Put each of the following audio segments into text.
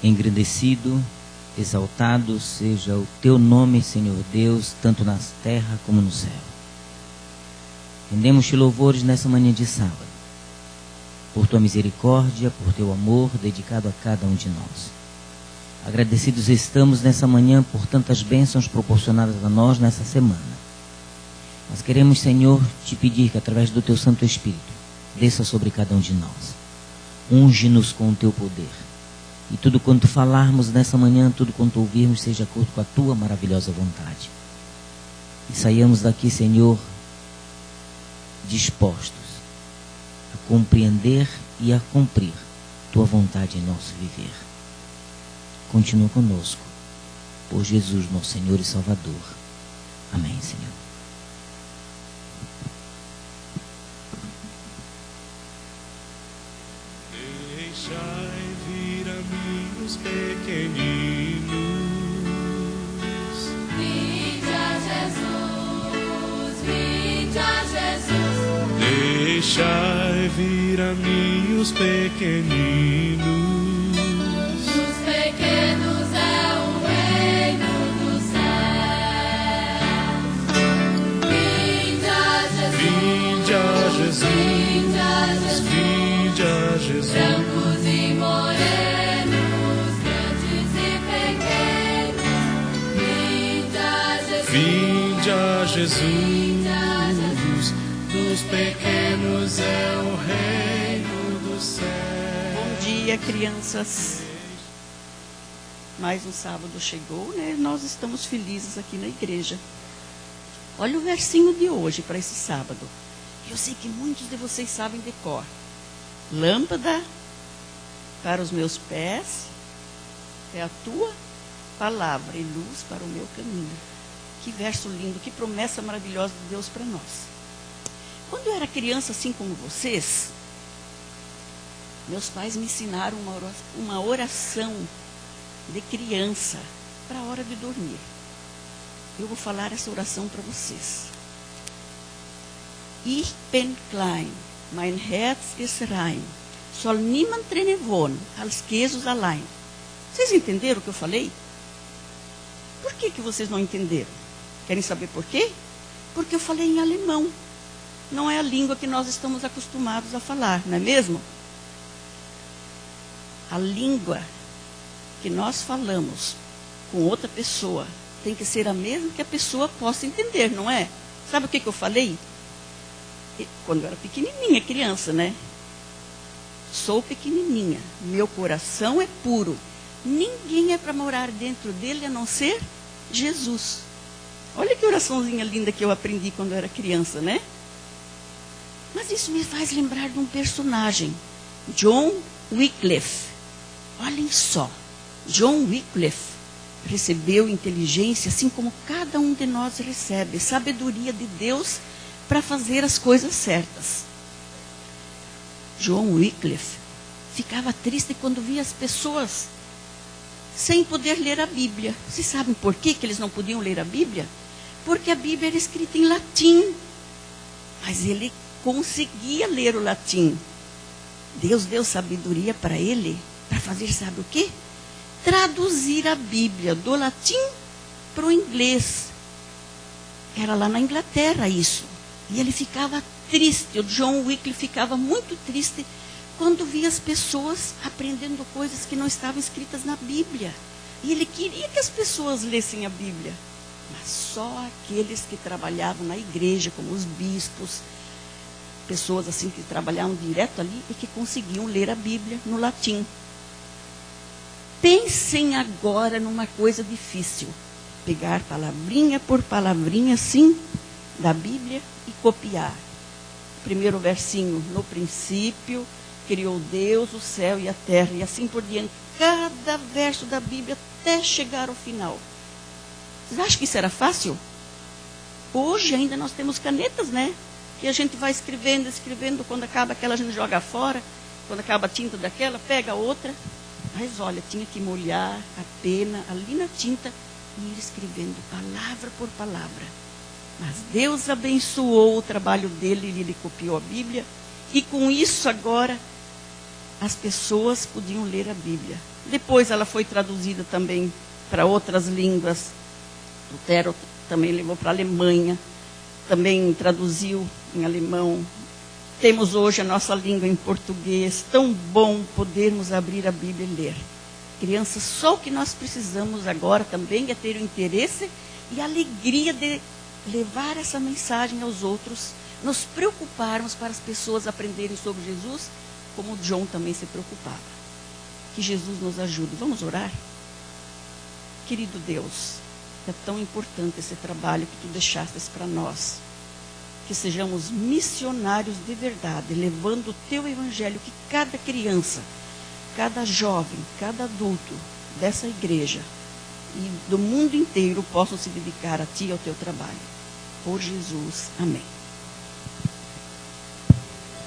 Engrandecido, exaltado seja o teu nome, Senhor Deus, tanto na terra como no céu. Rendemos-te louvores nessa manhã de sábado, por tua misericórdia, por teu amor dedicado a cada um de nós. Agradecidos estamos nessa manhã por tantas bênçãos proporcionadas a nós nessa semana. Nós queremos, Senhor, te pedir que através do teu Santo Espírito, desça sobre cada um de nós. Unge-nos com o teu poder. E tudo quanto falarmos nessa manhã, tudo quanto ouvirmos, seja de acordo com a tua maravilhosa vontade. E saiamos daqui, Senhor, dispostos a compreender e a cumprir tua vontade em nosso viver. Continua conosco, por Jesus, nosso Senhor e Salvador. Amém, Senhor. Deixai vir a mim os pequeninos. Vinde a Jesus, vinde a Jesus. Deixai vir a mim os pequeninos. Dos pequenos é o reino dos céus. Vinde a Jesus, Vinde a Jesus, vinde a Jesus. vinde a Jesus. Brancos e morenos, grandes e pequenos. Vinde a Jesus, Vinde a vinde a Jesus. Jesus, dos pequenos é o reino do céu. Bom dia, crianças. Mais um sábado chegou, né? Nós estamos felizes aqui na igreja. Olha o versinho de hoje para esse sábado. Eu sei que muitos de vocês sabem de cor. Lâmpada para os meus pés é a tua palavra e luz para o meu caminho. Que verso lindo, que promessa maravilhosa de Deus para nós. Quando eu era criança, assim como vocês, meus pais me ensinaram uma oração de criança para a hora de dormir. Eu vou falar essa oração para vocês. Ich bin klein, mein Herz ist rein, soll niemand drinnen wohnen, als Jesus allein. Vocês entenderam o que eu falei? Por que vocês não entenderam? Querem saber por quê? Porque eu falei em alemão. Não é a língua que nós estamos acostumados a falar, não é mesmo? A língua que nós falamos com outra pessoa tem que ser a mesma que a pessoa possa entender, não é? Sabe o que eu falei? Quando eu era pequenininha, criança, né? Sou pequenininha, meu coração é puro. Ninguém é para morar dentro dele a não ser Jesus. Olha que oraçãozinha linda que eu aprendi quando eu era criança, né? Mas isso me faz lembrar de um personagem, John Wycliffe. Olhem só, John Wycliffe recebeu inteligência, assim como cada um de nós recebe, sabedoria de Deus para fazer as coisas certas. John Wycliffe ficava triste quando via as pessoas sem poder ler a Bíblia. Vocês sabem por que eles não podiam ler a Bíblia? Porque a Bíblia era escrita em latim. Mas ele conseguia ler o latim. Deus deu sabedoria para ele, para fazer sabe o quê? Traduzir a Bíblia do latim para o inglês. Era lá na Inglaterra isso. E ele ficava triste, o John Wycliffe ficava muito triste quando via as pessoas aprendendo coisas que não estavam escritas na Bíblia. E ele queria que as pessoas lessem a Bíblia. Mas só aqueles que trabalhavam na igreja, como os bispos, pessoas assim que trabalhavam direto ali e que conseguiam ler a Bíblia no latim. Pensem agora numa coisa difícil. Pegar palavrinha por palavrinha assim da Bíblia e copiar. Primeiro versinho, no princípio criou Deus o céu e a terra, e assim por diante. Cada verso da Bíblia até chegar ao final. Vocês acham que isso era fácil? Hoje ainda nós temos canetas, né? Que a gente vai escrevendo, quando acaba aquela a gente joga fora, quando acaba a tinta daquela, pega outra. Mas olha, tinha que molhar a pena ali na tinta e ir escrevendo palavra por palavra. Mas Deus abençoou o trabalho dele e ele copiou a Bíblia. E com isso agora, as pessoas podiam ler a Bíblia. Depois ela foi traduzida também para outras línguas. Lutero também levou para a Alemanha, também traduziu em alemão. Temos hoje a nossa língua em português. Tão bom podermos abrir a Bíblia e ler. Crianças, só o que nós precisamos agora também é ter o interesse e a alegria de levar essa mensagem aos outros, nos preocuparmos para as pessoas aprenderem sobre Jesus, como o John também se preocupava. Que Jesus nos ajude. Vamos orar? Querido Deus, é tão importante esse trabalho que tu deixastes para nós. Que sejamos missionários de verdade, levando o teu evangelho, que cada criança, cada jovem, cada adulto dessa igreja e do mundo inteiro possam se dedicar a ti e ao teu trabalho. Por Jesus. Amém.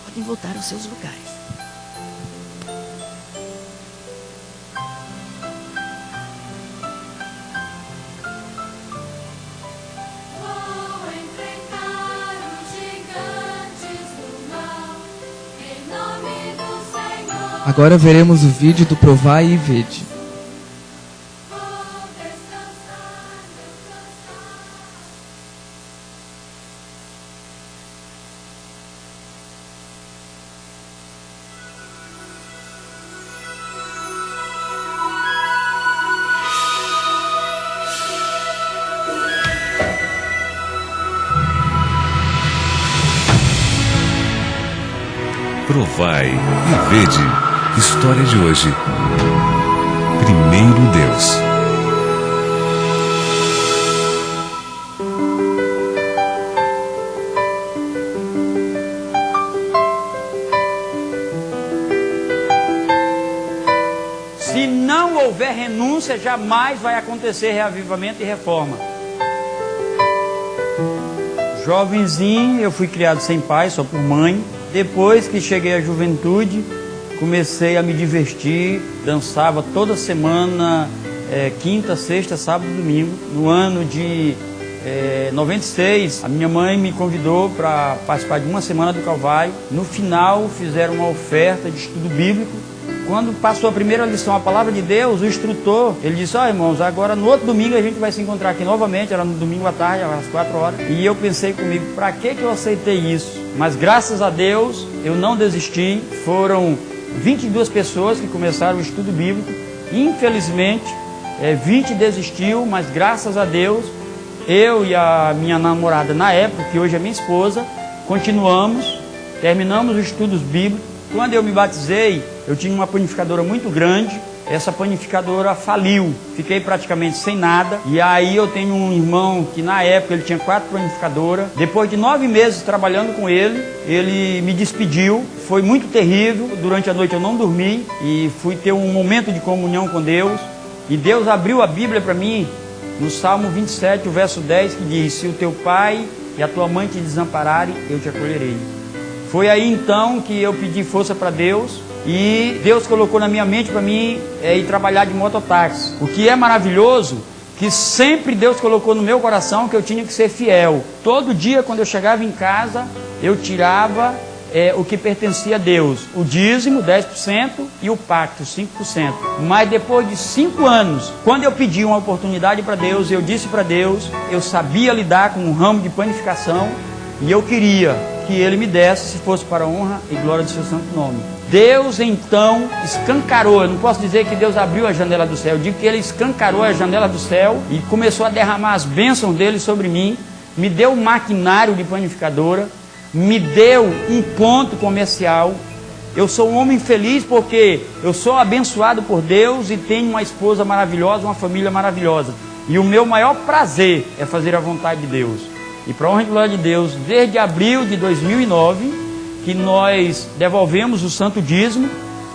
Podem voltar aos seus lugares. Vou enfrentar os gigantes do mal, em nome do Senhor. Agora veremos o vídeo do Provai e Vede. Vou descansar meu cansaço. Provai e vede. História de hoje. Primeiro Deus. Se não houver renúncia, jamais vai acontecer reavivamento e reforma. Jovenzinho, eu fui criado sem pai, só por mãe. Depois que cheguei à juventude, comecei a me divertir, dançava toda semana, quinta, sexta, sábado e domingo. No ano de 96, a minha mãe me convidou para participar de uma semana do Calvário. No final, fizeram uma oferta de estudo bíblico. Quando passou a primeira lição, a palavra de Deus, o instrutor, ele disse: irmãos, agora no outro domingo a gente vai se encontrar aqui novamente, era no domingo à tarde, às 4 horas. E eu pensei comigo, para que eu aceitei isso? Mas graças a Deus, eu não desisti. Foram 22 pessoas que começaram o estudo bíblico. Infelizmente, 20 desistiu, mas graças a Deus, eu e a minha namorada na época, que hoje é minha esposa, continuamos, terminamos os estudos bíblicos. Quando eu me batizei, eu tinha uma panificadora muito grande. Essa panificadora faliu, fiquei praticamente sem nada. E aí eu tenho um irmão que na época ele tinha 4 panificadoras. Depois de 9 meses trabalhando com ele, ele me despediu. Foi muito terrível, durante a noite eu não dormi e fui ter um momento de comunhão com Deus. E Deus abriu a Bíblia para mim no Salmo 27, o verso 10, que diz: se o teu pai e a tua mãe te desampararem, eu te acolherei. Foi aí então que eu pedi força para Deus. E Deus colocou na minha mente para mim ir trabalhar de mototáxi. O que é maravilhoso, que sempre Deus colocou no meu coração que eu tinha que ser fiel. Todo dia quando eu chegava em casa, eu tirava o que pertencia a Deus. O dízimo, 10%, e o pacto, 5%. Mas depois de 5 anos, quando eu pedi uma oportunidade para Deus, eu disse para Deus, eu sabia lidar com um ramo de panificação e eu queria que Ele me desse, se fosse para a honra e glória do seu santo nome. Deus então escancarou, eu não posso dizer que Deus abriu a janela do céu, eu digo que Ele escancarou a janela do céu e começou a derramar as bênçãos dEle sobre mim, me deu um maquinário de panificadora, me deu um ponto comercial. Eu sou um homem feliz porque eu sou abençoado por Deus e tenho uma esposa maravilhosa, uma família maravilhosa. E o meu maior prazer é fazer a vontade de Deus. E para a honra e glória de Deus, desde abril de 2009, que nós devolvemos o santo dízimo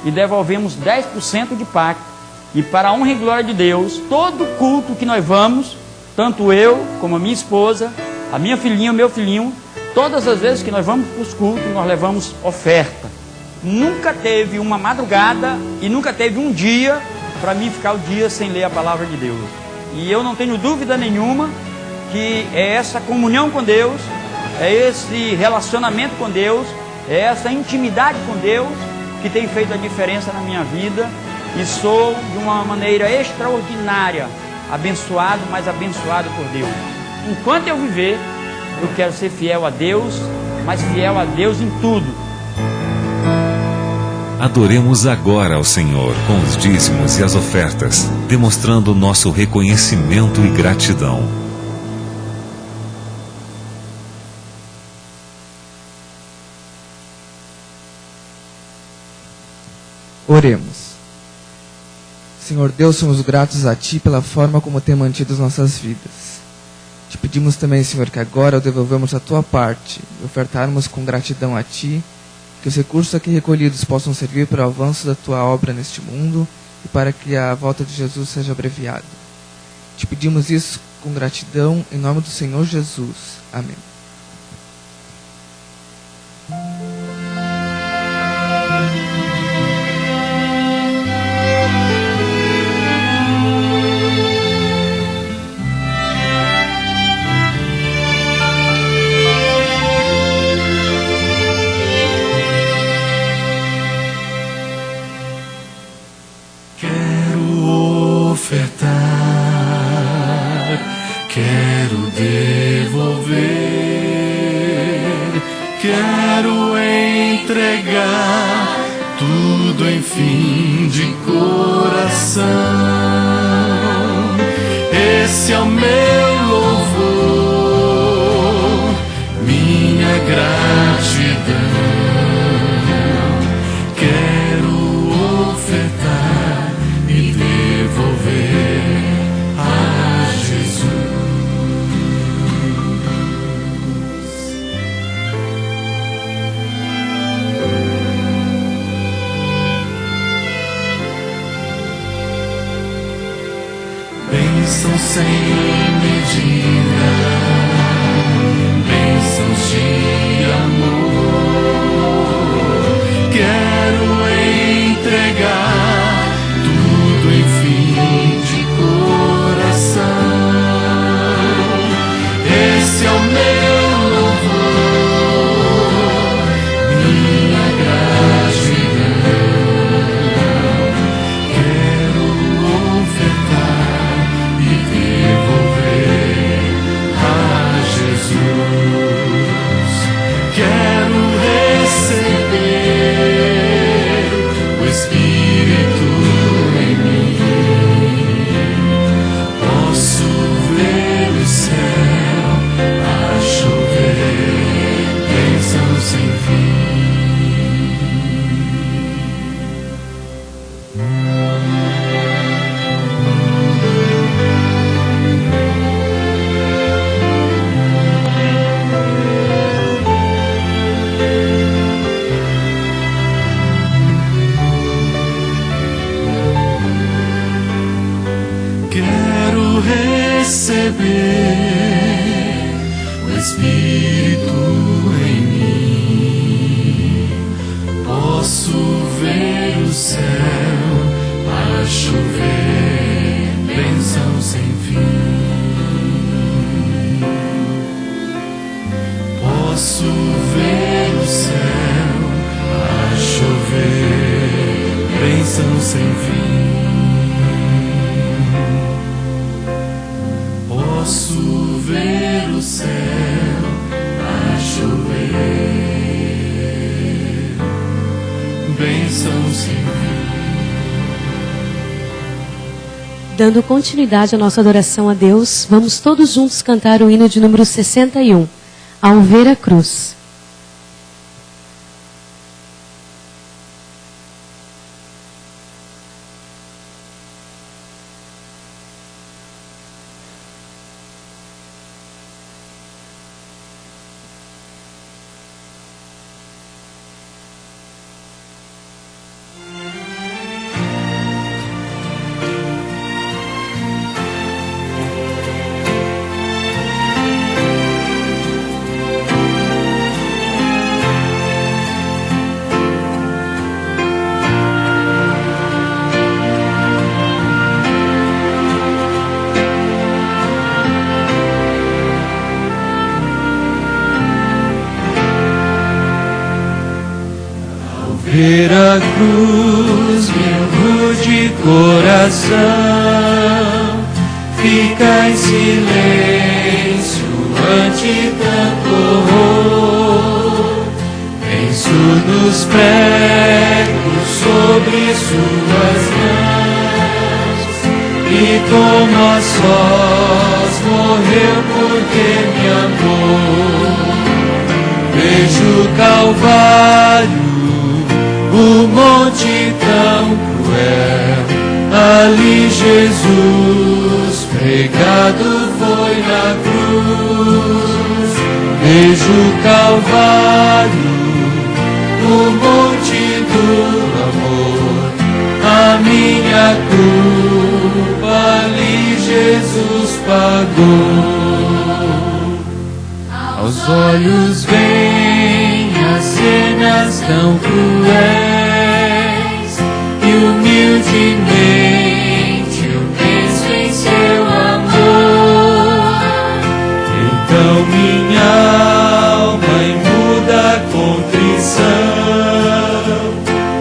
e devolvemos 10% de pacto. E para a honra e glória de Deus, todo culto que nós vamos, tanto eu como a minha esposa, a minha filhinha, o meu filhinho, todas as vezes que nós vamos para os cultos, nós levamos oferta. Nunca teve uma madrugada e nunca teve um dia para mim ficar o dia sem ler a palavra de Deus. E eu não tenho dúvida nenhuma que é essa comunhão com Deus, é esse relacionamento com Deus, é essa intimidade com Deus que tem feito a diferença na minha vida e sou de uma maneira extraordinária abençoado, mas abençoado por Deus. Enquanto eu viver, eu quero ser fiel a Deus, mas fiel a Deus em tudo. Adoremos agora ao Senhor com os dízimos e as ofertas, demonstrando nosso reconhecimento e gratidão. Oremos. Senhor Deus, somos gratos a Ti pela forma como tem mantido as nossas vidas. Te pedimos também, Senhor, que agora ao devolvermos a Tua parte e ofertarmos com gratidão a Ti, que os recursos aqui recolhidos possam servir para o avanço da Tua obra neste mundo e para que a volta de Jesus seja abreviada. Te pedimos isso com gratidão, em nome do Senhor Jesus. Amém. Quero devolver, quero entregar tudo, enfim, de coração. Esse é o meu louvor, minha gratidão. Quero ofertar e devolver a Jesus. Bênçãos sem medida, bênçãos de amor. Quero entregar tudo, enfim, de coração. Esse é o meu louvor, minha gratidão. Quero ofertar e devolver a Jesus. Quero receber o Espírito em mim. Posso ver o céu a chover, bênção sem fim. Quero receber o Espírito em mim. Posso ver o céu a chover, bênção sem fim. Posso ver o céu a chover, bênção sem fim. Posso ver o céu a chover, bênção sem fim. Dando continuidade à nossa adoração a Deus, vamos todos juntos cantar o hino de número 61, Ao Ver a Cruz. ver a cruz, meu rude coração fica em silêncio ante tanto horror. Penso nos pregos sobre suas mãos e como a sós morreu porque me amou. Vejo o Calvário, o monte tão cruel, ali Jesus pregado foi na cruz. Vejo o Calvário, o monte do amor, a minha culpa ali Jesus pagou. Aos olhos vêm as cenas tão cruéis e humildemente eu penso em seu amor. Então minha alma em muda contrição,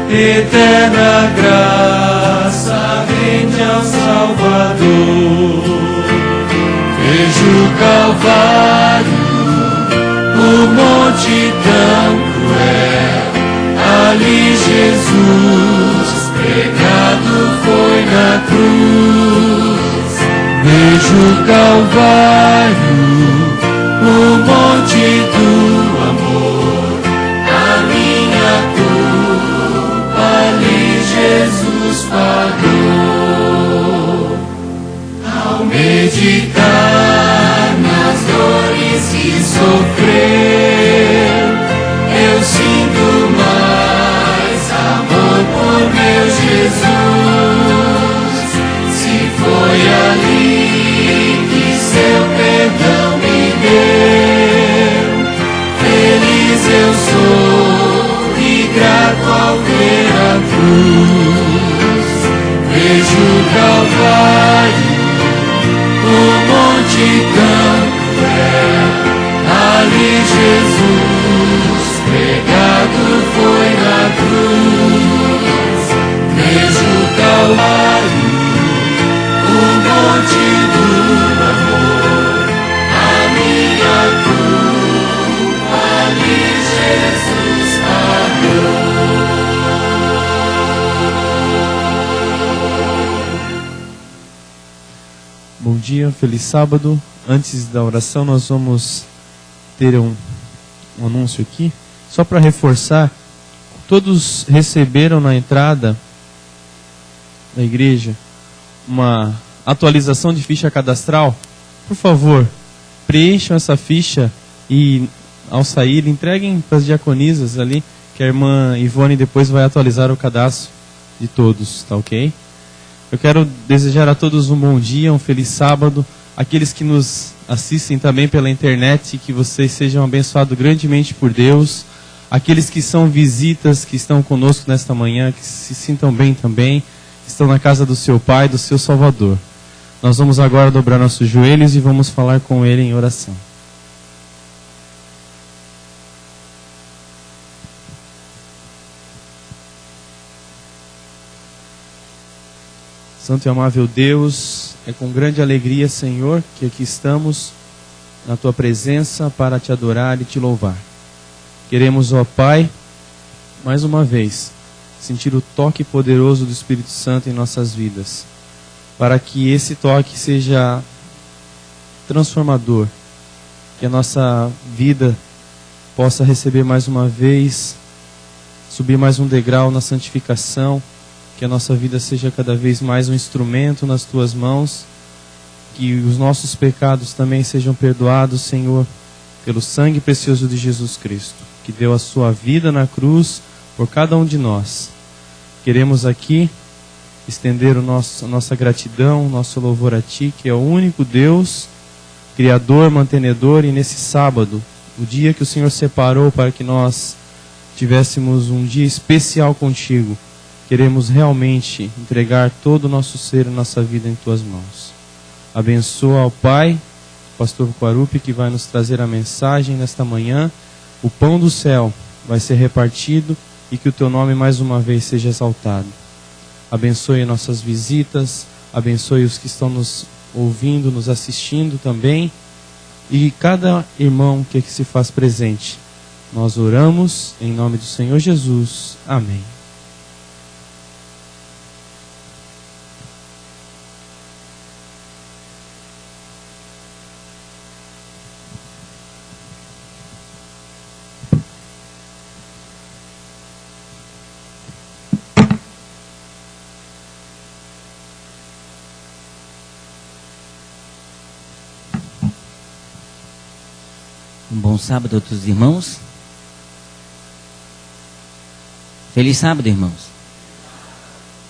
eterna graça rende ao Salvador. Vejo o Calvário, o monte tão cruel, ali Jesus pregado foi na cruz. Vejo o Calvário, o monte do amor, a minha culpa ali Jesus pagou. Ao meditar nas dores que sofreu, eu sinto mais amor por meu Jesus. Se foi ali que seu perdão me deu, feliz eu sou e grato ao ver a cruz. Vejo o Calvário, o monte tão cruel, ali Jesus pregado foi na cruz. Vejo o Calvário, o monte do amor, a minha culpa ali Jesus pagou. Bom dia, feliz sábado. Antes da oração nós vamos ter um anúncio aqui, só para reforçar. Todos receberam na entrada da igreja uma atualização de ficha cadastral. Por favor, preencham essa ficha e ao sair entreguem para as diaconisas ali, que a irmã Ivone depois vai atualizar o cadastro de todos, tá ok? Eu quero desejar a todos um bom dia, um feliz sábado. Aqueles que nos assistem também pela internet, que vocês sejam abençoados grandemente por Deus. Aqueles que são visitas, que estão conosco nesta manhã, que se sintam bem também, que estão na casa do seu Pai, do seu Salvador. Nós vamos agora dobrar nossos joelhos e vamos falar com Ele em oração. Santo e amável Deus, é com grande alegria, Senhor, que aqui estamos na Tua presença para Te adorar e Te louvar. Queremos, ó Pai, mais uma vez, sentir o toque poderoso do Espírito Santo em nossas vidas, para que esse toque seja transformador, que a nossa vida possa receber mais uma vez, subir mais um degrau na santificação, que a nossa vida seja cada vez mais um instrumento nas Tuas mãos, que os nossos pecados também sejam perdoados, Senhor, pelo sangue precioso de Jesus Cristo, que deu a Sua vida na cruz por cada um de nós. Queremos aqui estender a nossa gratidão, nosso louvor a Ti, que é o único Deus, Criador, mantenedor, e nesse sábado, o dia que o Senhor separou para que nós tivéssemos um dia especial contigo, queremos realmente entregar todo o nosso ser e nossa vida em Tuas mãos. Abençoa ao Pai, pastor Quarupi, que vai nos trazer a mensagem nesta manhã. O pão do céu vai ser repartido e que o teu nome mais uma vez seja exaltado. Abençoe nossas visitas, abençoe os que estão nos ouvindo, nos assistindo também, e cada irmão que aqui se faz presente. Nós oramos em nome do Senhor Jesus. Amém. Um bom sábado a todos os irmãos. Feliz sábado, irmãos.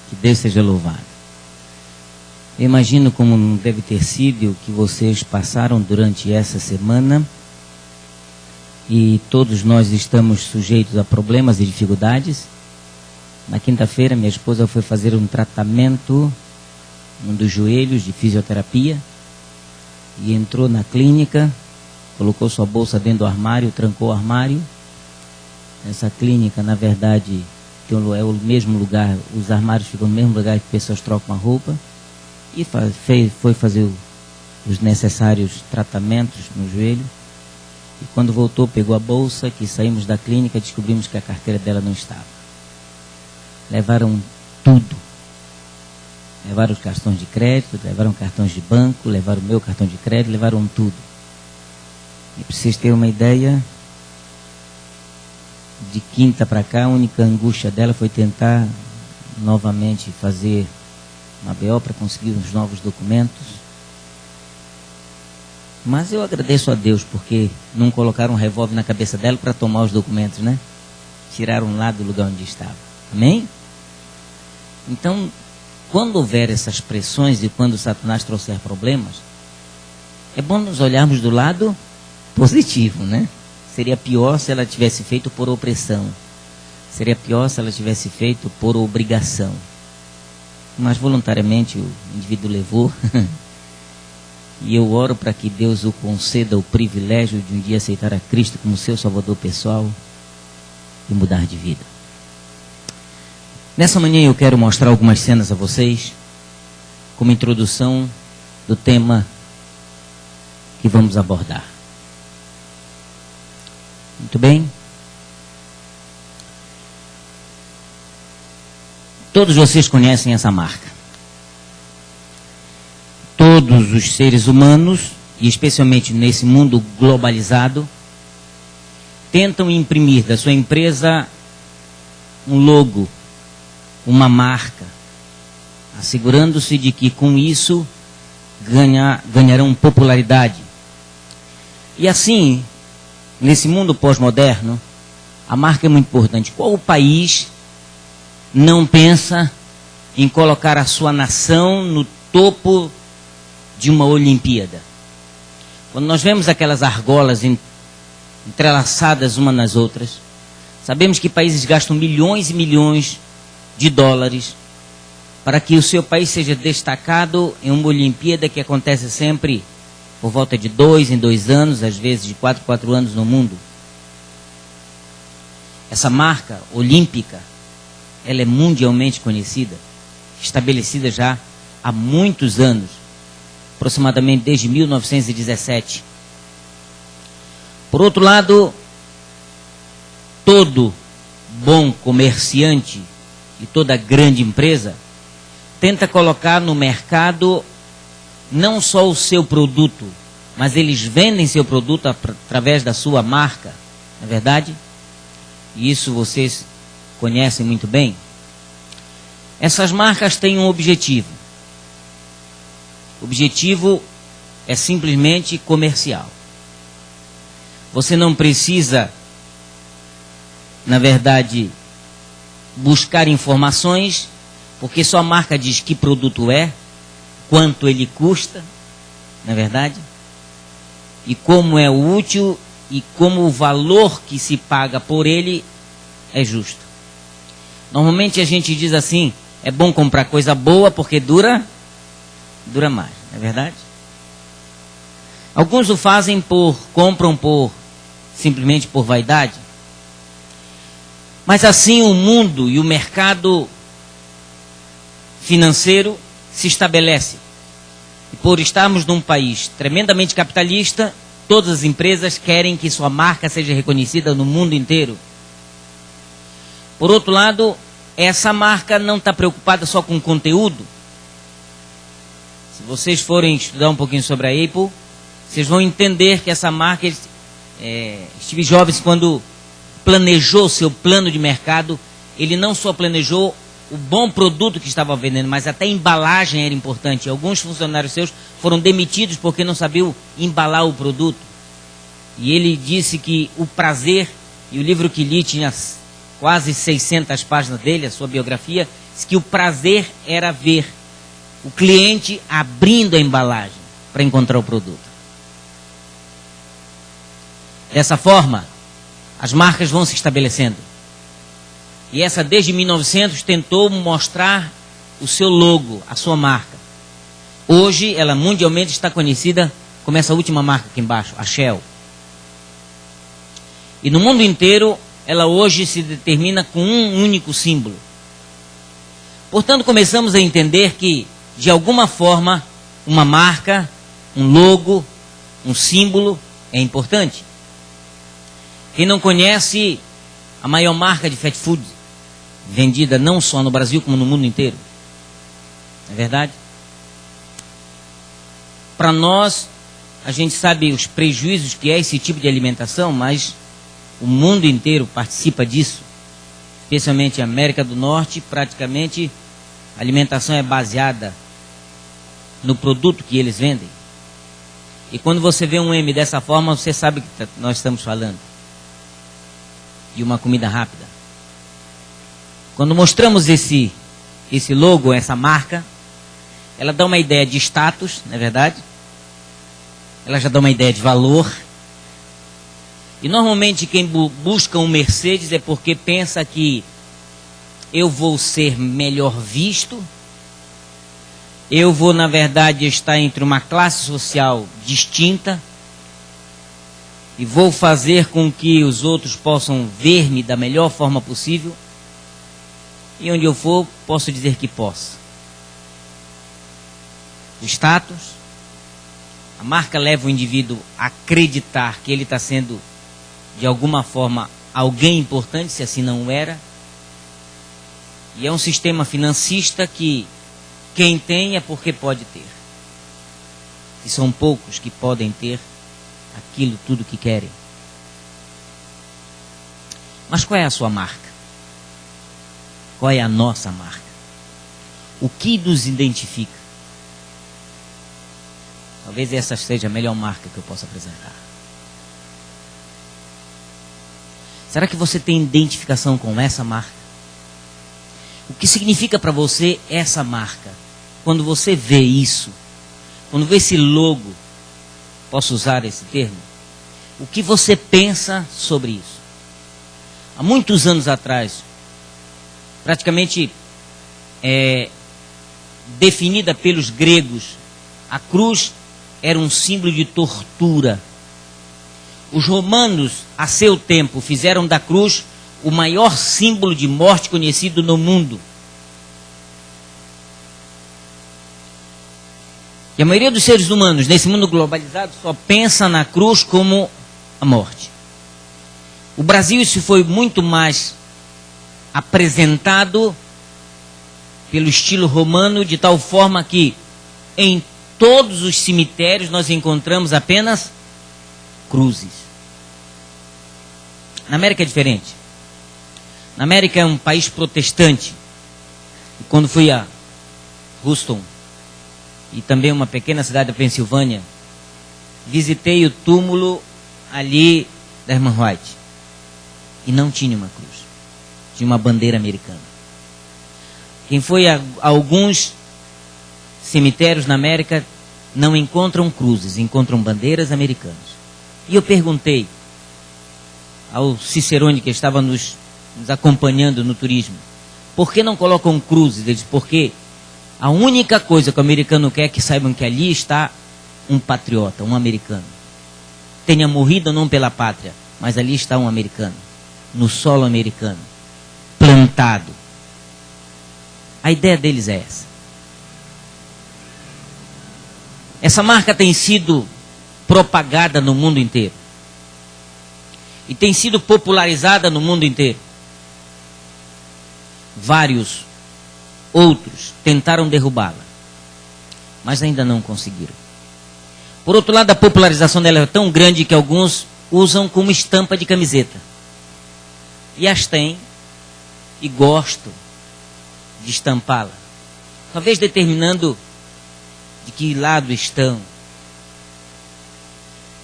Que Deus seja louvado. Eu imagino como não deve ter sido o que vocês passaram durante essa semana. E todos nós estamos sujeitos a problemas e dificuldades. Na quinta-feira, minha esposa foi fazer um tratamento num dos joelhos de fisioterapia. E entrou na clínica, colocou sua bolsa dentro do armário, trancou o armário. Essa clínica, na verdade, é o mesmo lugar, os armários ficam no mesmo lugar que pessoas trocam a roupa. E foi fazer os necessários tratamentos no joelho. E quando voltou, pegou a bolsa, que saímos da clínica, descobrimos que a carteira dela não estava. Levaram tudo. Levaram os cartões de crédito, levaram cartões de banco, levaram o meu cartão de crédito, levaram tudo. E para vocês terem uma ideia, de quinta para cá, a única angústia dela foi tentar novamente fazer uma BO para conseguir os novos documentos. Mas eu agradeço a Deus porque não colocaram um revólver na cabeça dela para tomar os documentos, né? Tiraram lá do lugar onde estava. Amém? Então, quando houver essas pressões e quando Satanás trouxer problemas, é bom nos olharmos do lado positivo, né? Seria pior se ela tivesse feito por opressão. Seria pior se ela tivesse feito por obrigação. Mas voluntariamente o indivíduo levou. E eu oro para que Deus o conceda o privilégio de um dia aceitar a Cristo como seu Salvador pessoal e mudar de vida. Nessa manhã eu quero mostrar algumas cenas a vocês, como introdução do tema que vamos abordar. Muito bem? Todos vocês conhecem essa marca. Todos os seres humanos, e especialmente nesse mundo globalizado, tentam imprimir da sua empresa um logo, uma marca, assegurando-se de que com isso ganharão popularidade. E assim, nesse mundo pós-moderno, a marca é muito importante. Qual o país não pensa em colocar a sua nação no topo de uma Olimpíada? Quando nós vemos aquelas argolas entrelaçadas umas nas outras, sabemos que países gastam milhões e milhões de dólares para que o seu país seja destacado em uma Olimpíada que acontece sempre por volta de 2 em 2 anos, às vezes de 4 em 4 anos no mundo. Essa marca olímpica, ela é mundialmente conhecida, estabelecida já há muitos anos, aproximadamente desde 1917. Por outro lado, todo bom comerciante e toda grande empresa tenta colocar no mercado não só o seu produto, mas eles vendem seu produto através da sua marca, não é verdade? E isso vocês conhecem muito bem. Essas marcas têm um objetivo. O objetivo é simplesmente comercial. Você não precisa, na verdade, buscar informações, porque sua marca diz que produto é, quanto ele custa, não é verdade? E como é útil e como o valor que se paga por ele é justo. Normalmente a gente diz assim, é bom comprar coisa boa porque dura mais, não é verdade? Alguns o fazem compram simplesmente por vaidade. Mas assim o mundo e o mercado financeiro se estabelece. E por estarmos num país tremendamente capitalista, todas as empresas querem que sua marca seja reconhecida no mundo inteiro. Por outro lado, essa marca não está preocupada só com conteúdo. Se vocês forem estudar um pouquinho sobre a Apple, vocês vão entender que essa marca, Steve Jobs, quando planejou seu plano de mercado, ele não só planejou o bom produto que estava vendendo, mas até a embalagem era importante. Alguns funcionários seus foram demitidos porque não sabiam embalar o produto. E ele disse que o prazer, e o livro que li tinha quase 600 páginas dele, a sua biografia, diz que o prazer era ver o cliente abrindo a embalagem para encontrar o produto. Dessa forma, as marcas vão se estabelecendo. E essa, desde 1900, tentou mostrar o seu logo, a sua marca. Hoje, ela mundialmente está conhecida como essa última marca aqui embaixo, a Shell. E no mundo inteiro, ela hoje se determina com um único símbolo. Portanto, começamos a entender que, de alguma forma, uma marca, um logo, um símbolo é importante. Quem não conhece a maior marca de fast food, vendida não só no Brasil, como no mundo inteiro? Não é verdade? Para nós, a gente sabe os prejuízos que é esse tipo de alimentação, mas o mundo inteiro participa disso. Especialmente a América do Norte, praticamente a alimentação é baseada no produto que eles vendem. E quando você vê um M dessa forma, você sabe o que nós estamos falando. De uma comida rápida. Quando mostramos esse logo, essa marca, ela dá uma ideia de status, não é verdade? Ela já dá uma ideia de valor. E normalmente quem busca um Mercedes é porque pensa que eu vou ser melhor visto, eu vou, na verdade, estar entre uma classe social distinta e vou fazer com que os outros possam ver-me da melhor forma possível. E onde eu for, posso dizer que posso. O status, a marca leva o indivíduo a acreditar que ele está sendo, de alguma forma, alguém importante, se assim não era. E é um sistema financista que quem tem é porque pode ter. E são poucos que podem ter aquilo tudo que querem. Mas qual é a sua marca? Qual é a nossa marca? O que nos identifica? Talvez essa seja a melhor marca que eu possa apresentar. Será que você tem identificação com essa marca? O que significa para você essa marca? Quando você vê isso, quando vê esse logo, posso usar esse termo? O que você pensa sobre isso? Há muitos anos atrás, praticamente definida pelos gregos, a cruz era um símbolo de tortura. Os romanos, a seu tempo, fizeram da cruz o maior símbolo de morte conhecido no mundo. E a maioria dos seres humanos, nesse mundo globalizado, só pensa na cruz como a morte. O Brasil, isso foi muito mais apresentado pelo estilo romano, de tal forma que em todos os cemitérios nós encontramos apenas cruzes. Na América é diferente. Na América é um país protestante. E quando fui a Houston, e também uma pequena cidade da Pensilvânia, visitei o túmulo ali da irmã White. E não tinha uma cruz. Tinha uma bandeira americana. Quem foi a alguns cemitérios na América não encontram cruzes, encontram bandeiras americanas. E eu perguntei ao Cicerone, que estava nos acompanhando no turismo, por que não colocam cruzes? Ele disse, porque a única coisa que o americano quer é que saibam que ali está um patriota, um americano. Tenha morrido ou não pela pátria, mas ali está um americano, no solo americano. matado. A ideia deles é essa. Essa marca tem sido propagada no mundo inteiro. E tem sido popularizada no mundo inteiro. Vários outros tentaram derrubá-la, mas ainda não conseguiram. Por outro lado, a popularização dela é tão grande que alguns usam como estampa de camiseta. E as têm e gostam de estampá-la, talvez determinando de que lado estão.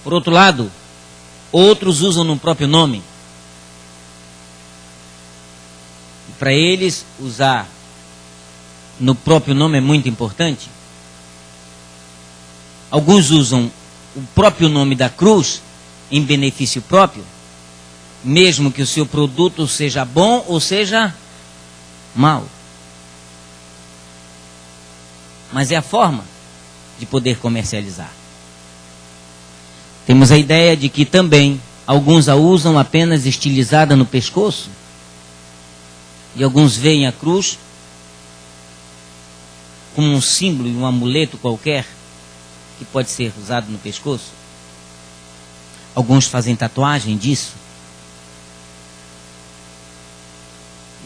Por outro lado, outros usam no próprio nome. E para eles, usar no próprio nome é muito importante. Alguns usam o próprio nome da cruz em benefício próprio, mesmo que o seu produto seja bom ou seja mau. Mas é a forma de poder comercializar. Temos a ideia de que também alguns a usam apenas estilizada no pescoço, e alguns veem a cruz como um símbolo e um amuleto qualquer que pode ser usado no pescoço. Alguns fazem tatuagem disso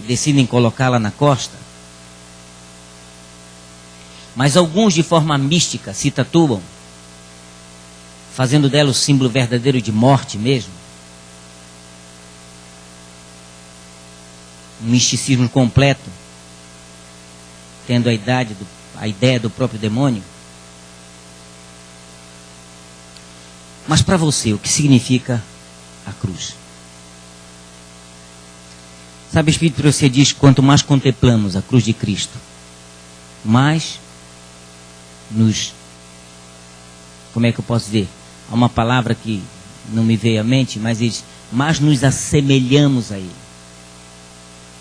e decidem colocá-la na costa. Mas alguns, de forma mística, se tatuam, fazendo dela o símbolo verdadeiro de morte mesmo. Um misticismo completo, tendo a ideia do próprio demônio. Mas para você, o que significa a cruz? Sabe, o Espírito de você diz que quanto mais contemplamos a cruz de Cristo, mais nos... Como é que eu posso dizer? Há uma palavra que não me veio à mente, mas diz, mais nos assemelhamos a Ele.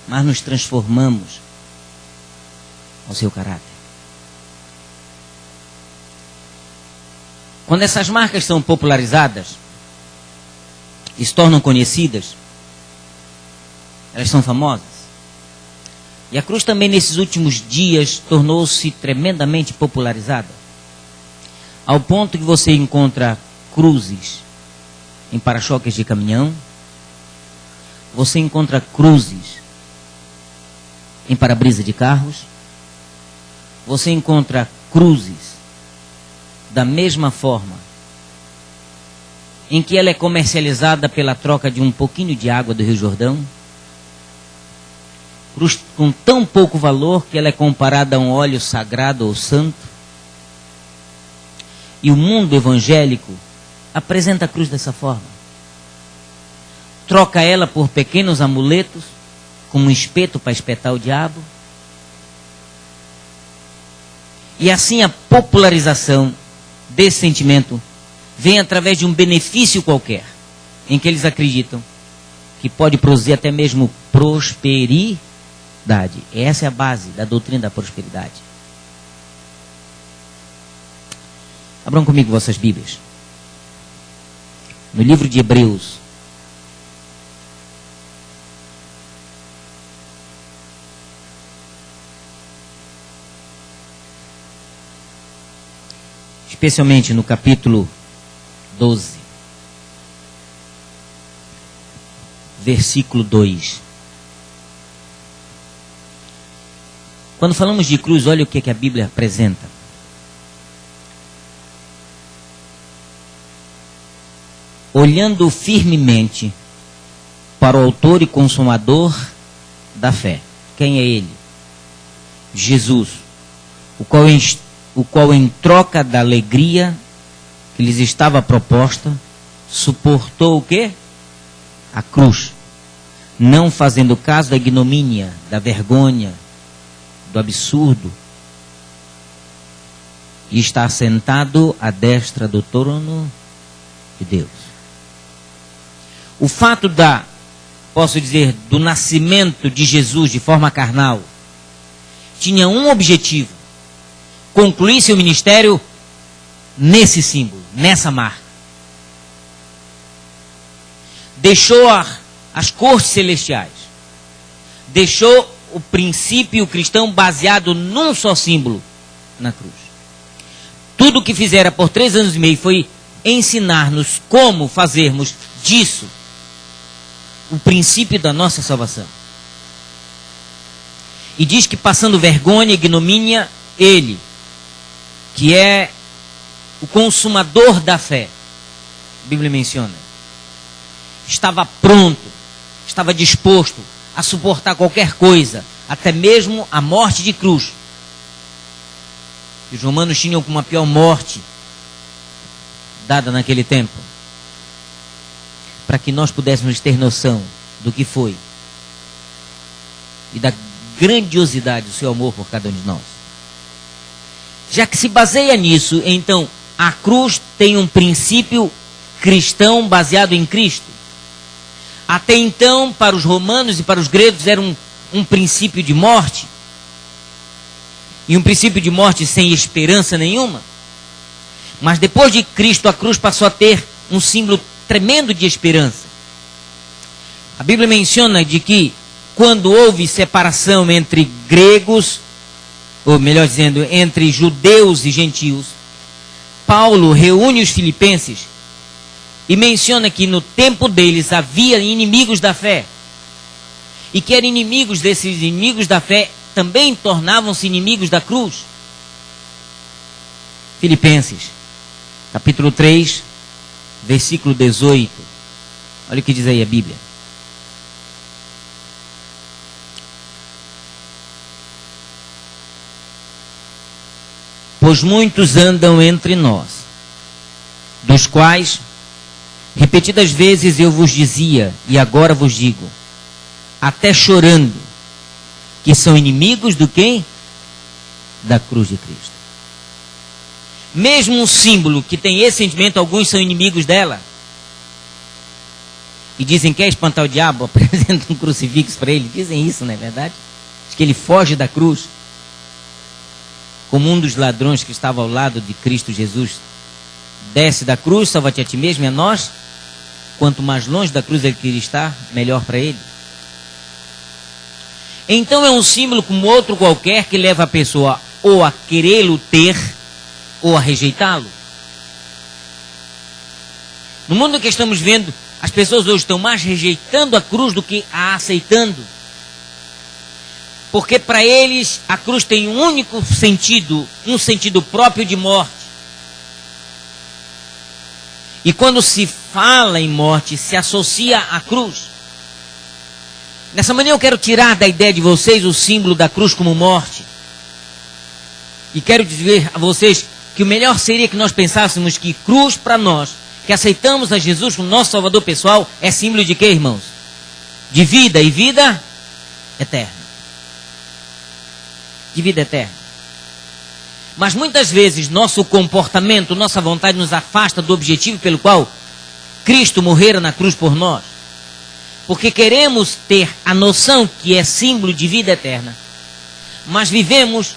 Mais nos transformamos ao seu caráter. Quando essas marcas são popularizadas e se tornam conhecidas, elas são famosas. E a cruz também nesses últimos dias tornou-se tremendamente popularizada, ao ponto que você encontra cruzes em para-choques de caminhão, você encontra cruzes em para-brisa de carros, você encontra cruzes da mesma forma em que ela é comercializada pela troca de um pouquinho de água do Rio Jordão, cruz com tão pouco valor que ela é comparada a um óleo sagrado ou santo. E o mundo evangélico apresenta a cruz dessa forma. Troca ela por pequenos amuletos, como um espeto para espetar o diabo. E assim a popularização desse sentimento vem através de um benefício qualquer, em que eles acreditam que pode produzir até mesmo prosperidade. Essa é a base da doutrina da prosperidade. Abram comigo vossas Bíblias. No livro de Hebreus. Especialmente no capítulo 12. Versículo 2. Quando falamos de cruz, olha o que a Bíblia apresenta. Olhando firmemente para o autor e consumador da fé. Quem é ele? Jesus, o qual em troca da alegria que lhes estava proposta, suportou o quê? A cruz, não fazendo caso da ignomínia, da vergonha, do absurdo, e está assentado à destra do trono de Deus. O fato do nascimento de Jesus de forma carnal, tinha um objetivo: concluir seu ministério nesse símbolo, nessa marca. Deixou as cortes celestiais deixou o princípio cristão baseado num só símbolo, na cruz. Tudo o que fizera por 3 anos e meio foi ensinar-nos como fazermos disso o princípio da nossa salvação. E diz que passando vergonha e ignomínia, ele, que é o consumador da fé, a Bíblia menciona, estava pronto, estava disposto a suportar qualquer coisa, até mesmo a morte de cruz. Os romanos tinham como a pior morte dada naquele tempo, para que nós pudéssemos ter noção do que foi e da grandiosidade do seu amor por cada um de nós. Já que se baseia nisso, então a cruz tem um princípio cristão baseado em Cristo. Até então, para os romanos e para os gregos, era um princípio de morte. E um princípio de morte sem esperança nenhuma. Mas depois de Cristo, a cruz passou a ter um símbolo tremendo de esperança. A Bíblia menciona de que quando houve separação entre gregos, ou melhor dizendo, entre judeus e gentios, Paulo reúne os filipenses e menciona que no tempo deles havia inimigos da fé. E que eram inimigos desses inimigos da fé, também tornavam-se inimigos da cruz. Filipenses, capítulo 3, versículo 18. Olha o que diz aí a Bíblia. Pois muitos andam entre nós, dos quais repetidas vezes eu vos dizia, e agora vos digo, até chorando, que são inimigos do quê? Da cruz de Cristo. Mesmo um símbolo que tem esse sentimento, alguns são inimigos dela. E dizem que quer espantar o diabo, apresenta um crucifixo para ele. Dizem isso, não é verdade? Diz que ele foge da cruz. Como um dos ladrões que estava ao lado de Cristo Jesus desce da cruz, salva-te a ti mesmo e a nós. Quanto mais longe da cruz ele queria estar, melhor para ele. Então é um símbolo como outro qualquer que leva a pessoa ou a querê-lo ter ou a rejeitá-lo. No mundo que estamos vendo, as pessoas hoje estão mais rejeitando a cruz do que a aceitando. Porque para eles a cruz tem um único sentido, um sentido próprio de morte. E quando se fala em morte, se associa à cruz. Nessa manhã eu quero tirar da ideia de vocês o símbolo da cruz como morte. E quero dizer a vocês que o melhor seria que nós pensássemos que cruz para nós, que aceitamos a Jesus como nosso Salvador pessoal, é símbolo de quê, irmãos? De vida e vida eterna. De vida eterna. Mas muitas vezes nosso comportamento, nossa vontade nos afasta do objetivo pelo qual Cristo morrera na cruz por nós. Porque queremos ter a noção que é símbolo de vida eterna, mas vivemos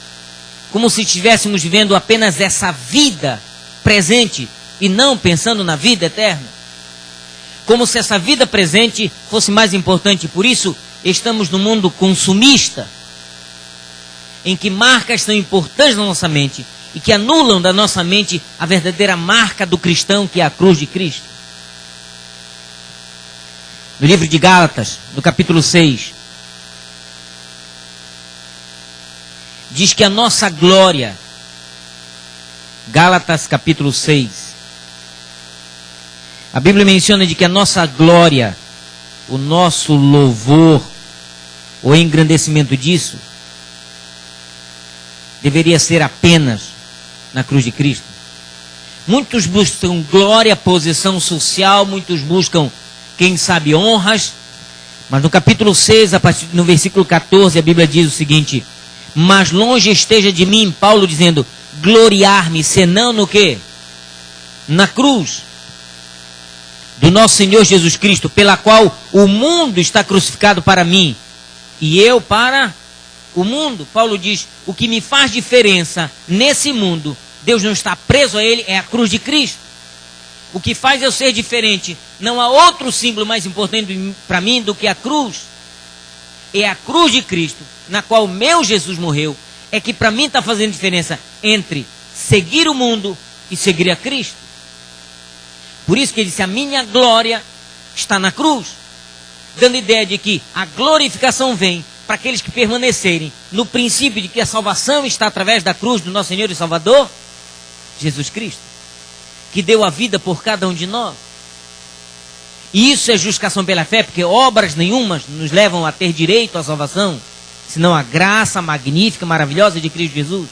como se estivéssemos vivendo apenas essa vida presente e não pensando na vida eterna. Como se essa vida presente fosse mais importante. Por isso estamos no mundo consumista, em que marcas são importantes na nossa mente e que anulam da nossa mente a verdadeira marca do cristão, que é a cruz de Cristo. No livro de Gálatas, no capítulo 6, diz que a nossa glória, Gálatas capítulo 6, a Bíblia menciona de que a nossa glória, o nosso louvor, o engrandecimento disso, deveria ser apenas na cruz de Cristo. Muitos buscam glória, posição social, muitos buscam, quem sabe, honras, mas no capítulo 6, no versículo 14, a Bíblia diz o seguinte: mas longe esteja de mim, Paulo dizendo, gloriar-me, senão no quê? Na cruz do nosso Senhor Jesus Cristo, pela qual o mundo está crucificado para mim, e eu para o mundo. Paulo diz, o que me faz diferença nesse mundo, Deus não está preso a ele, é a cruz de Cristo. O que faz eu ser diferente, não há outro símbolo mais importante para mim do que a cruz. É a cruz de Cristo, na qual meu Jesus morreu, é que para mim está fazendo diferença entre seguir o mundo e seguir a Cristo. Por isso que ele disse, a minha glória está na cruz, dando ideia de que a glorificação vem para aqueles que permanecerem no princípio de que a salvação está através da cruz do nosso Senhor e Salvador, Jesus Cristo, que deu a vida por cada um de nós. E isso é justificação pela fé, porque obras nenhumas nos levam a ter direito à salvação, senão a graça magnífica, maravilhosa de Cristo Jesus.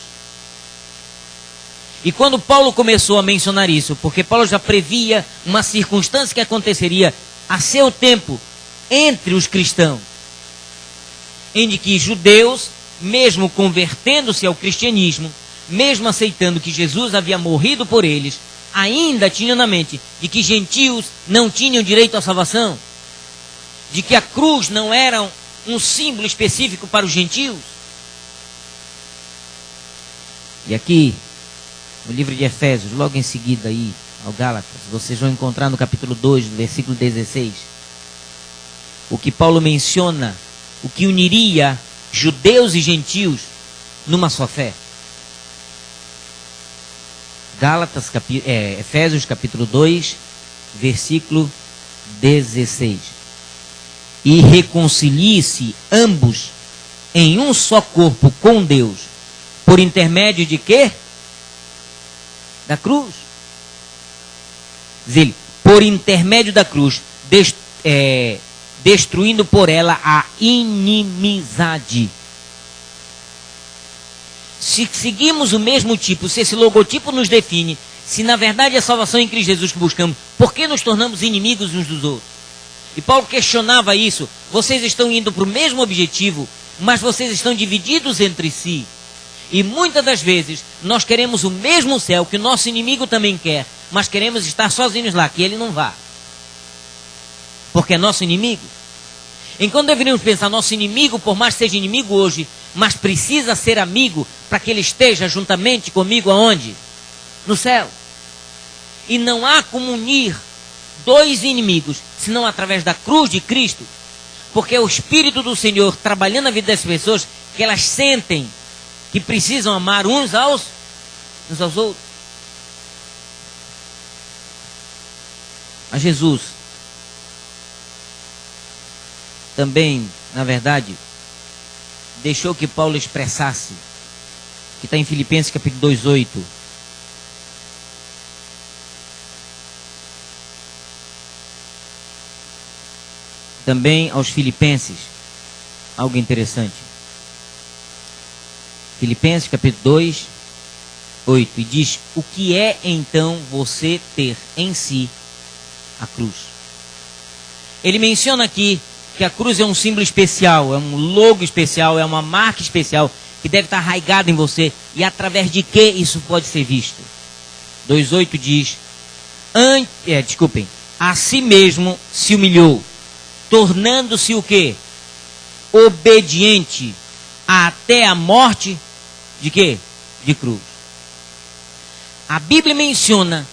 E quando Paulo começou a mencionar isso, porque Paulo já previa uma circunstância que aconteceria a seu tempo entre os cristãos, em que judeus, mesmo convertendo-se ao cristianismo, mesmo aceitando que Jesus havia morrido por eles, ainda tinham na mente de que gentios não tinham direito à salvação, de que a cruz não era um símbolo específico para os gentios. E aqui, no livro de Efésios, logo em seguida aí, ao Gálatas, vocês vão encontrar no capítulo 2, no versículo 16, o que Paulo menciona, o que uniria judeus e gentios numa só fé. Efésios capítulo 2, versículo 16. E reconcilie-se ambos em um só corpo com Deus, por intermédio de quê? Da cruz. Diz ele, por intermédio da cruz, destruindo por ela a inimizade. Se seguimos o mesmo tipo, se esse logotipo nos define, se na verdade é a salvação em Cristo Jesus que buscamos, por que nos tornamos inimigos uns dos outros? E Paulo questionava isso. Vocês estão indo para o mesmo objetivo, mas vocês estão divididos entre si. E muitas das vezes nós queremos o mesmo céu que o nosso inimigo também quer, mas queremos estar sozinhos lá, que ele não vá, porque é nosso inimigo. Enquanto deveríamos pensar, nosso inimigo, por mais que seja inimigo hoje, mas precisa ser amigo para que ele esteja juntamente comigo aonde? No céu. E não há como unir dois inimigos, senão através da cruz de Cristo, porque é o Espírito do Senhor trabalhando na vida das pessoas, que elas sentem que precisam amar uns aos outros. Mas Jesus também, na verdade, deixou que Paulo expressasse, que está em Filipenses capítulo 2:8. Também aos Filipenses, algo interessante. Filipenses capítulo 2:8, e diz, o que é então você ter em si a cruz? Ele menciona aqui que a cruz é um símbolo especial, é um logo especial, é uma marca especial que deve estar arraigada em você. E através de que isso pode ser visto? 2:8 diz, a si mesmo se humilhou, tornando-se o quê? Obediente até a morte de quê? De cruz. A Bíblia menciona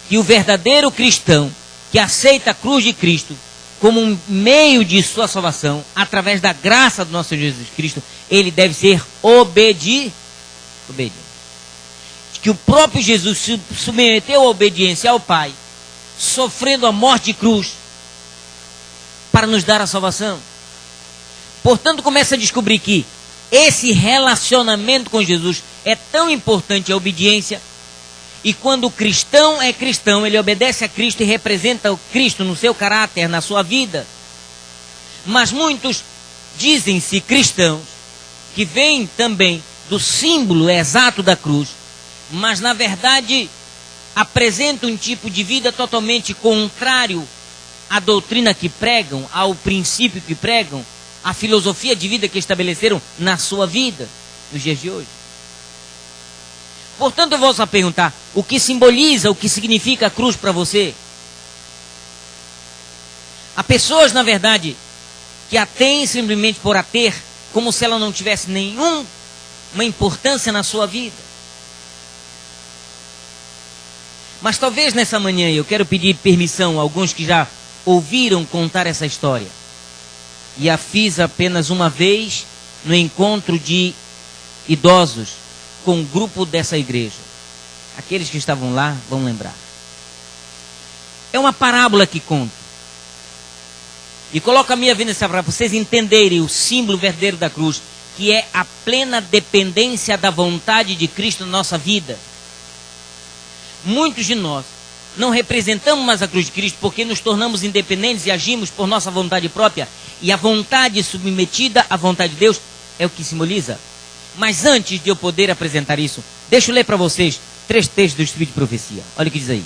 que o verdadeiro cristão que aceita a cruz de Cristo como um meio de sua salvação, através da graça do nosso Senhor Jesus Cristo, ele deve ser obediente. Que o próprio Jesus se submeteu à obediência ao Pai, sofrendo a morte de cruz, para nos dar a salvação. Portanto, começa a descobrir que esse relacionamento com Jesus é tão importante, a obediência. E quando o cristão é cristão, ele obedece a Cristo e representa o Cristo no seu caráter, na sua vida. Mas muitos dizem-se cristãos, que vêm também do símbolo exato da cruz, mas na verdade apresentam um tipo de vida totalmente contrário à doutrina que pregam, ao princípio que pregam, à filosofia de vida que estabeleceram na sua vida, nos dias de hoje. Portanto, eu volto a perguntar, o que simboliza, o que significa a cruz para você? Há pessoas, na verdade, que a têm simplesmente por a ter, como se ela não tivesse nenhuma importância na sua vida. Mas talvez nessa manhã eu quero pedir permissão a alguns que já ouviram contar essa história. e a fiz apenas uma vez no encontro de idosos com um grupo dessa igreja. Aqueles que estavam lá vão lembrar. É uma parábola que conto. E coloco a minha vida para vocês entenderem o símbolo verdadeiro da cruz, que é a plena dependência da vontade de Cristo na nossa vida. Muitos de nós não representamos mais a cruz de Cristo porque nos tornamos independentes e agimos por nossa vontade própria. E a vontade submetida à vontade de Deus é o que simboliza. Mas antes de eu poder apresentar isso, deixa eu ler para vocês 3 textos do Espírito de Profecia. Olha o que diz aí.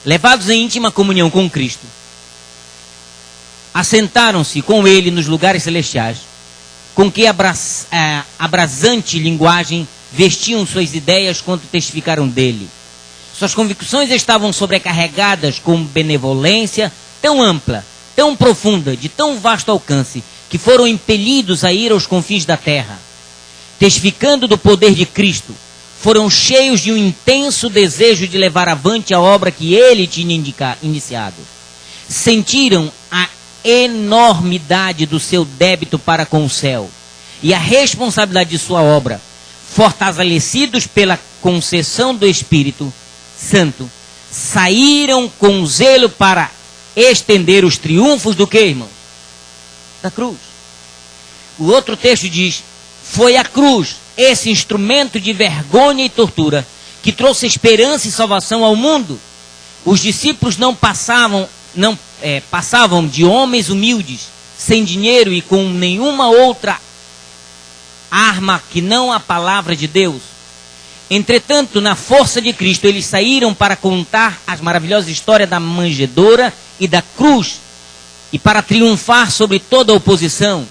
Levados em íntima comunhão com Cristo, assentaram-se com Ele nos lugares celestiais, com que abrasante linguagem vestiam suas ideias quando testificaram dele. Suas convicções estavam sobrecarregadas com benevolência tão ampla, tão profunda, de tão vasto alcance, que foram impelidos a ir aos confins da terra. Testificando do poder de Cristo, foram cheios de um intenso desejo de levar avante a obra que ele tinha iniciado. Sentiram a enormidade do seu débito para com o céu e a responsabilidade de sua obra. Fortalecidos pela concessão do Espírito Santo, saíram com zelo para estender os triunfos do que, irmão? Da cruz. O outro texto diz: foi a cruz, esse instrumento de vergonha e tortura, que trouxe esperança e salvação ao mundo. Os discípulos passavam de homens humildes, sem dinheiro e com nenhuma outra arma que não a palavra de Deus. Entretanto, na força de Cristo, eles saíram para contar as maravilhosas histórias da manjedoura e da cruz, e para triunfar sobre toda a oposição.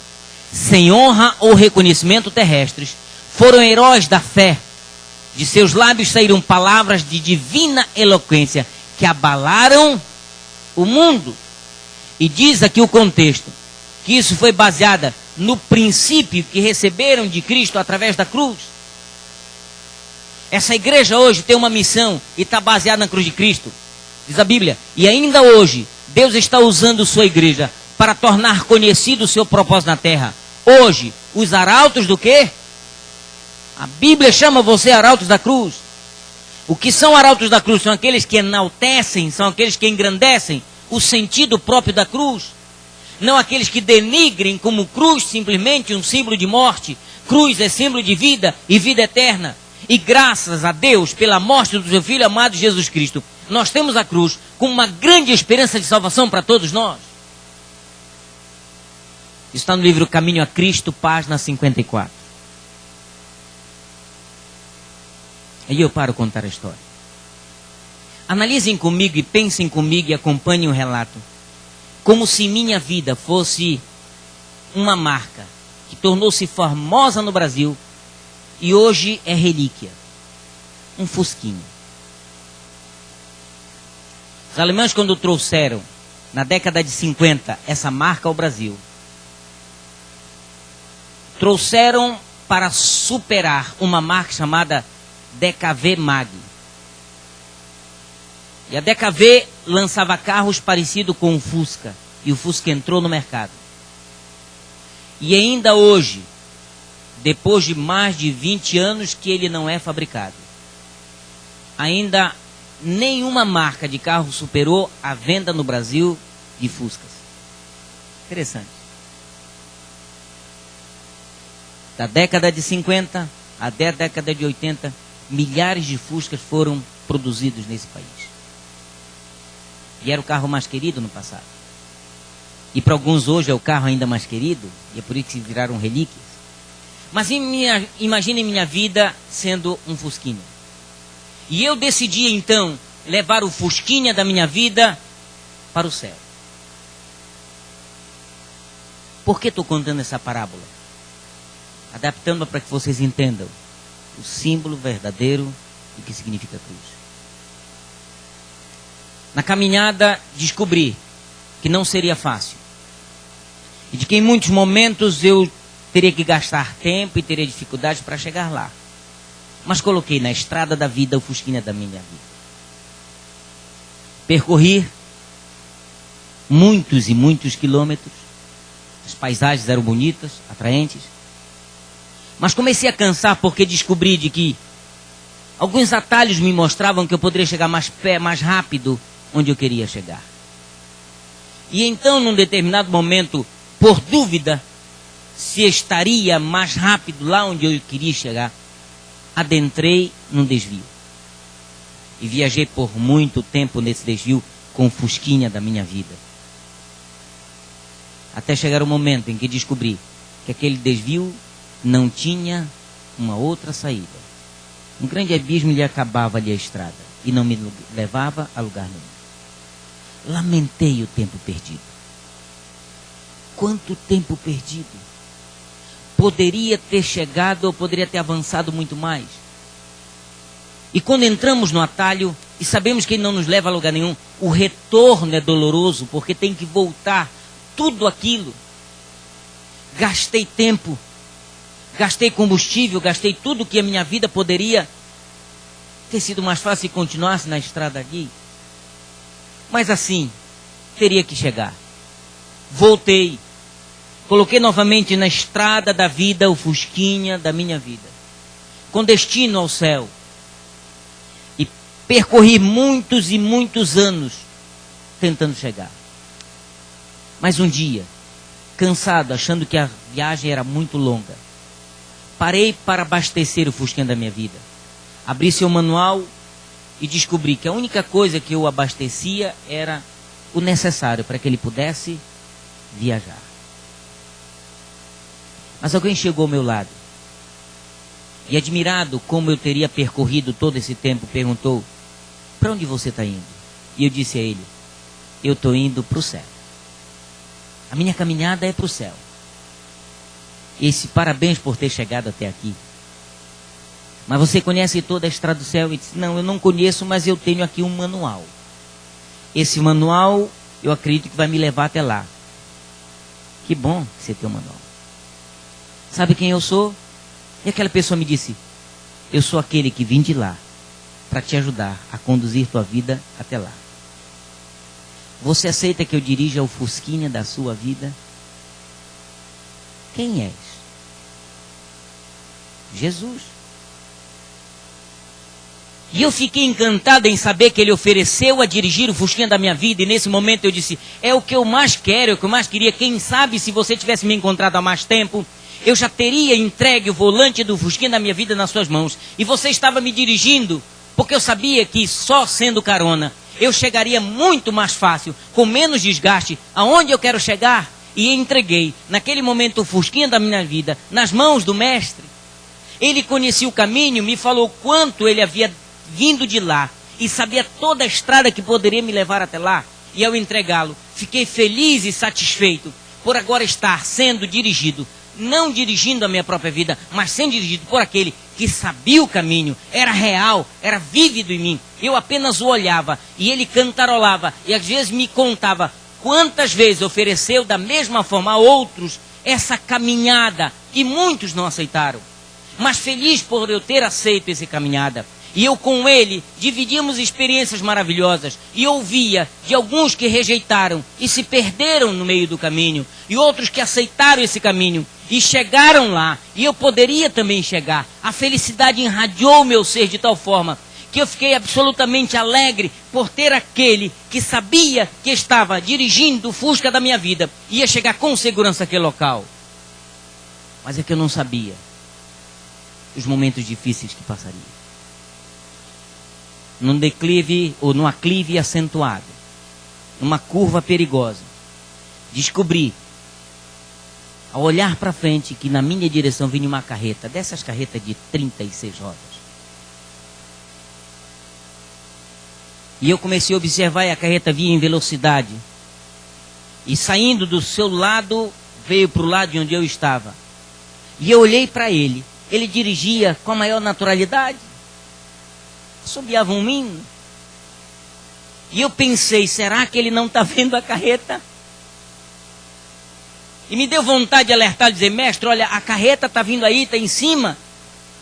Sem honra ou reconhecimento terrestres, foram heróis da fé. De seus lábios saíram palavras de divina eloquência que abalaram o mundo. E diz aqui o contexto, que isso foi baseado no princípio que receberam de Cristo através da cruz. Essa igreja hoje tem uma missão e está baseada na cruz de Cristo, diz a Bíblia. E ainda hoje, Deus está usando sua igreja para tornar conhecido o seu propósito na terra. Hoje, os arautos do quê? A Bíblia chama você arautos da cruz. O que são arautos da cruz? São aqueles que enaltecem, são aqueles que engrandecem o sentido próprio da cruz. Não aqueles que denigrem como cruz simplesmente um símbolo de morte. Cruz é símbolo de vida e vida eterna. E graças a Deus pela morte do seu Filho amado Jesus Cristo, nós temos a cruz como uma grande esperança de salvação para todos nós. Isso está no livro Caminho a Cristo, página 54. Aí eu paro contar a história. Analisem comigo e pensem comigo e acompanhem o relato. Como se minha vida fosse uma marca que tornou-se famosa no Brasil e hoje é relíquia. Um fusquinha. Os alemães, quando trouxeram, na década de 50, essa marca ao Brasil, trouxeram para superar uma marca chamada DKW Mag. E a DKW lançava carros parecidos com o Fusca. E o Fusca entrou no mercado. E ainda hoje, depois de mais de 20 anos que ele não é fabricado, ainda nenhuma marca de carro superou a venda no Brasil de Fuscas. Interessante. Da década de 50 até a década de 80, milhares de Fuscas foram produzidos nesse país. E era o carro mais querido no passado. E para alguns hoje é o carro ainda mais querido, e é por isso que viraram relíquias. Mas imagine minha vida sendo um Fusquinha. E eu decidi então levar o Fusquinha da minha vida para o céu. Por que estou contando essa parábola? Adaptando-a para que vocês entendam o símbolo verdadeiro do que significa cruz. Na caminhada descobri que não seria fácil. E de que em muitos momentos eu teria que gastar tempo e teria dificuldades para chegar lá. Mas coloquei na estrada da vida o Fusquinha da minha vida. Percorri muitos e muitos quilômetros as paisagens eram bonitas, atraentes. Mas comecei a cansar porque descobri de que alguns atalhos me mostravam que eu poderia chegar mais rápido onde eu queria chegar. E então, num determinado momento, por dúvida, se estaria mais rápido lá onde eu queria chegar, adentrei num desvio. E viajei por muito tempo nesse desvio com o fusquinha da minha vida. Até chegar o momento em que descobri que aquele desvio não tinha uma outra saída. Um grande abismo lhe acabava ali a estrada e não me levava a lugar nenhum. Lamentei o tempo perdido. Quanto tempo perdido! Poderia ter chegado ou poderia ter avançado muito mais. E quando entramos no atalho e sabemos que ele não nos leva a lugar nenhum, o retorno é doloroso porque tem que voltar tudo aquilo. Gastei tempo, gastei combustível, gastei tudo que a minha vida poderia ter sido mais fácil se continuasse na estrada aqui. Mas assim, teria que chegar. Voltei, coloquei novamente na estrada da vida o fusquinha da minha vida, com destino ao céu. E percorri muitos e muitos anos tentando chegar. Mas um dia, cansado, achando que a viagem era muito longa, parei para abastecer o fusquinha da minha vida. Abri seu manual e descobri que a única coisa que eu abastecia era o necessário para que ele pudesse viajar. Mas alguém chegou ao meu lado e, admirado como eu teria percorrido todo esse tempo, perguntou: para onde você está indo? E eu disse a ele: eu estou indo para o céu. A minha caminhada é para o céu. Esse parabéns por ter chegado até aqui. Mas você conhece toda a estrada do céu? E disse: não, eu não conheço, mas eu tenho aqui um manual. Esse manual eu acredito que vai me levar até lá. Que bom que você tem um manual. Sabe quem eu sou? E aquela pessoa me disse: eu sou aquele que vim de lá para te ajudar a conduzir tua vida até lá. Você aceita que eu dirija o fusquinha da sua vida? Quem és? Jesus. E eu fiquei encantado em saber que ele ofereceu a dirigir o fusquinha da minha vida. E nesse momento eu disse: é o que eu mais quero, é o que eu mais queria. Quem sabe se você tivesse me encontrado há mais tempo, eu já teria entregue o volante do fusquinha da minha vida nas suas mãos. E você estava me dirigindo, porque eu sabia que só sendo carona eu chegaria muito mais fácil, com menos desgaste, aonde eu quero chegar. E entreguei, naquele momento, o fusquinha da minha vida nas mãos do mestre. Ele conhecia o caminho, me falou quanto ele havia vindo de lá e sabia toda a estrada que poderia me levar até lá. E ao entregá-lo, fiquei feliz e satisfeito por agora estar sendo dirigido, não dirigindo a minha própria vida, mas sendo dirigido por aquele que sabia o caminho, era real, era vívido em mim. Eu apenas o olhava e ele cantarolava e às vezes me contava quantas vezes ofereceu da mesma forma a outros essa caminhada que muitos não aceitaram. Mas feliz por eu ter aceito essa caminhada. E eu com ele dividimos experiências maravilhosas. E ouvia de alguns que rejeitaram e se perderam no meio do caminho. E outros que aceitaram esse caminho e chegaram lá. E eu poderia também chegar. A felicidade irradiou o meu ser de tal forma que eu fiquei absolutamente alegre por ter aquele que sabia que estava dirigindo o Fusca da minha vida. Ia chegar com segurança àquele local. Mas é que eu não sabia os momentos difíceis que passaria. Num declive ou num aclive acentuado, numa curva perigosa, descobri, ao olhar para frente, que na minha direção vinha uma carreta, dessas carretas de 36 rodas. E eu comecei a observar e a carreta vinha em velocidade. E saindo do seu lado, veio para o lado de onde eu estava. E eu olhei para ele. Ele dirigia com a maior naturalidade. Assobiava um hino. E eu pensei, será que ele não está vendo a carreta? E me deu vontade de alertar e dizer: mestre, olha, a carreta está vindo aí, está em cima.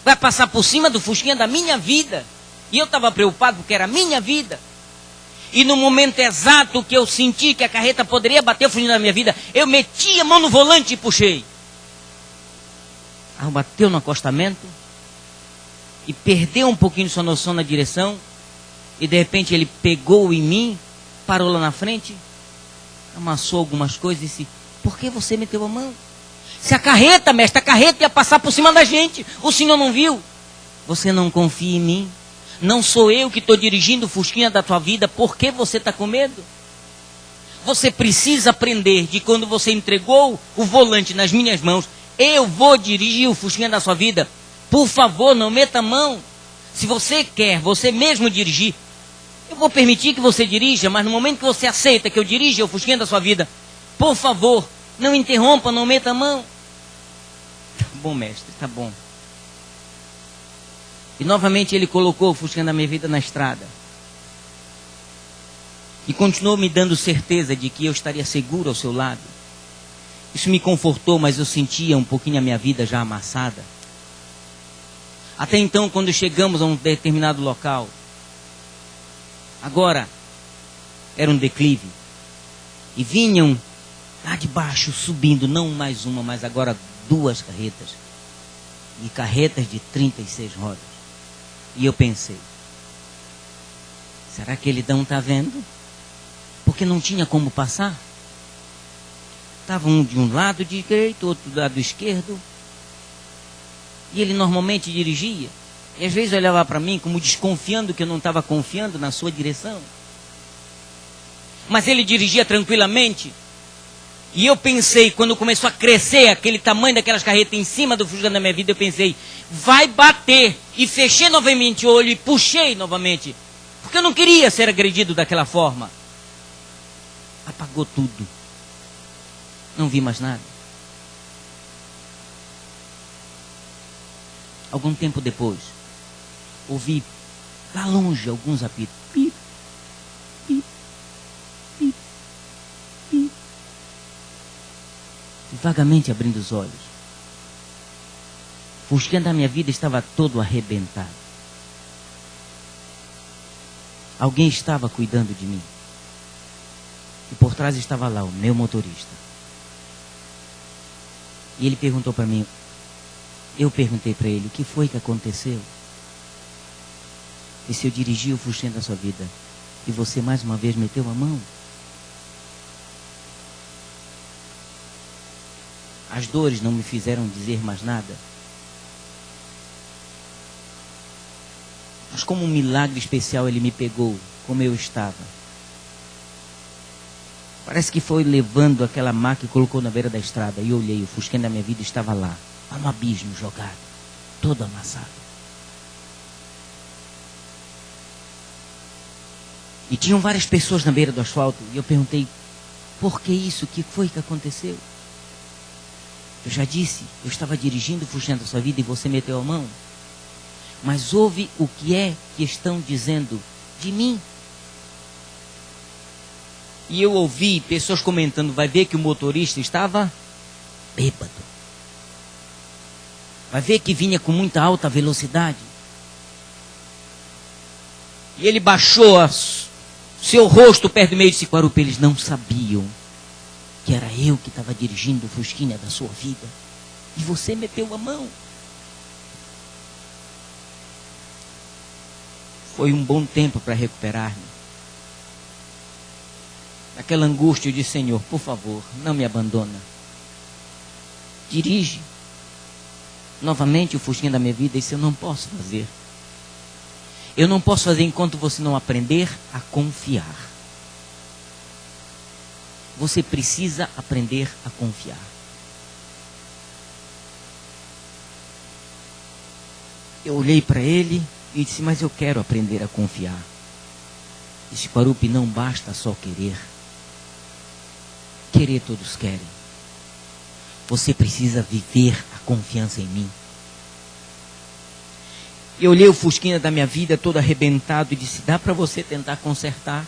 Vai passar por cima do fusquinha da minha vida. E eu estava preocupado porque era a minha vida. E no momento exato que eu senti que a carreta poderia bater o fusquinha da minha vida, eu meti a mão no volante e puxei. O carro bateu no acostamento e perdeu um pouquinho de sua noção na direção. E de repente ele pegou em mim, parou lá na frente, amassou algumas coisas e disse: por que você meteu a mão? Se a carreta, mestre, a carreta ia passar por cima da gente, o senhor não viu? Você não confia em mim? Não sou eu que estou dirigindo o fusquinha da tua vida, por que você está com medo? Você precisa aprender de quando você entregou o volante nas minhas mãos, eu vou dirigir o fusquinha da sua vida. Por favor, não meta a mão. Se você quer, você mesmo dirigir, eu vou permitir que você dirija, mas no momento que você aceita que eu dirija o fusquinha da sua vida, por favor, não interrompa, não meta a mão. Tá bom, mestre, tá bom. E novamente ele colocou o fusquinha da minha vida na estrada. E continuou me dando certeza de que eu estaria seguro ao seu lado. Isso me confortou, mas eu sentia um pouquinho a minha vida já amassada. Até então, quando chegamos a um determinado local, agora era um declive. E vinham lá de baixo, subindo, não mais uma, mas agora 2 carretas. E carretas de 36 rodas. E eu pensei, será que ele não está vendo? Porque não tinha como passar. Estava um de um lado direito, outro do lado esquerdo. E ele normalmente dirigia. E às vezes olhava para mim como desconfiando que eu não estava confiando na sua direção. Mas ele dirigia tranquilamente. E eu pensei, quando começou a crescer aquele tamanho daquelas carretas em cima do fusquinha da minha vida, eu pensei, vai bater. E fechei novamente o olho e puxei novamente. Porque eu não queria ser agredido daquela forma. Apagou tudo. Não vi mais nada. Algum tempo depois, ouvi lá longe alguns apitos. Pip, pip, pip, pip. E vagamente abrindo os olhos. O fusquinha da minha vida estava todo arrebentado. Alguém estava cuidando de mim. E por trás estava lá o meu motorista. E ele perguntou para mim, eu perguntei para ele, o que foi que aconteceu? E se eu dirigi o fusquinha da sua vida e você mais uma vez meteu a mão? As dores não me fizeram dizer mais nada. Mas como um milagre especial ele me pegou, como eu estava. Parece que foi levando aquela maca e colocou na beira da estrada. E eu olhei, o fusquinha da minha vida estava lá no abismo, jogado, todo amassado. E tinham várias pessoas na beira do asfalto. E eu perguntei, por que isso? O que foi que aconteceu? Eu já disse, eu estava dirigindo o fusquinha da sua vida e você meteu a mão. Mas ouve o que é que estão dizendo de mim. E eu ouvi pessoas comentando, vai ver que o motorista estava bêbado. Vai ver que vinha com muita alta velocidade. E ele baixou seu rosto perto do meio de Siquarupe. Eles não sabiam que era eu que estava dirigindo o fusquinha da sua vida. E você meteu a mão. Foi um bom tempo para recuperar-me. Aquela angústia, eu disse, Senhor, por favor, não me abandona. Dirige novamente o fusquinha da minha vida. Isso eu não posso fazer. Eu não posso fazer enquanto você não aprender a confiar. Você precisa aprender a confiar. Eu olhei para ele e disse, mas eu quero aprender a confiar. E Siquarupe, não basta só querer. Querer todos querem. Você precisa viver a confiança em mim. Eu olhei o fusquinha da minha vida todo arrebentado e disse, dá para você tentar consertar?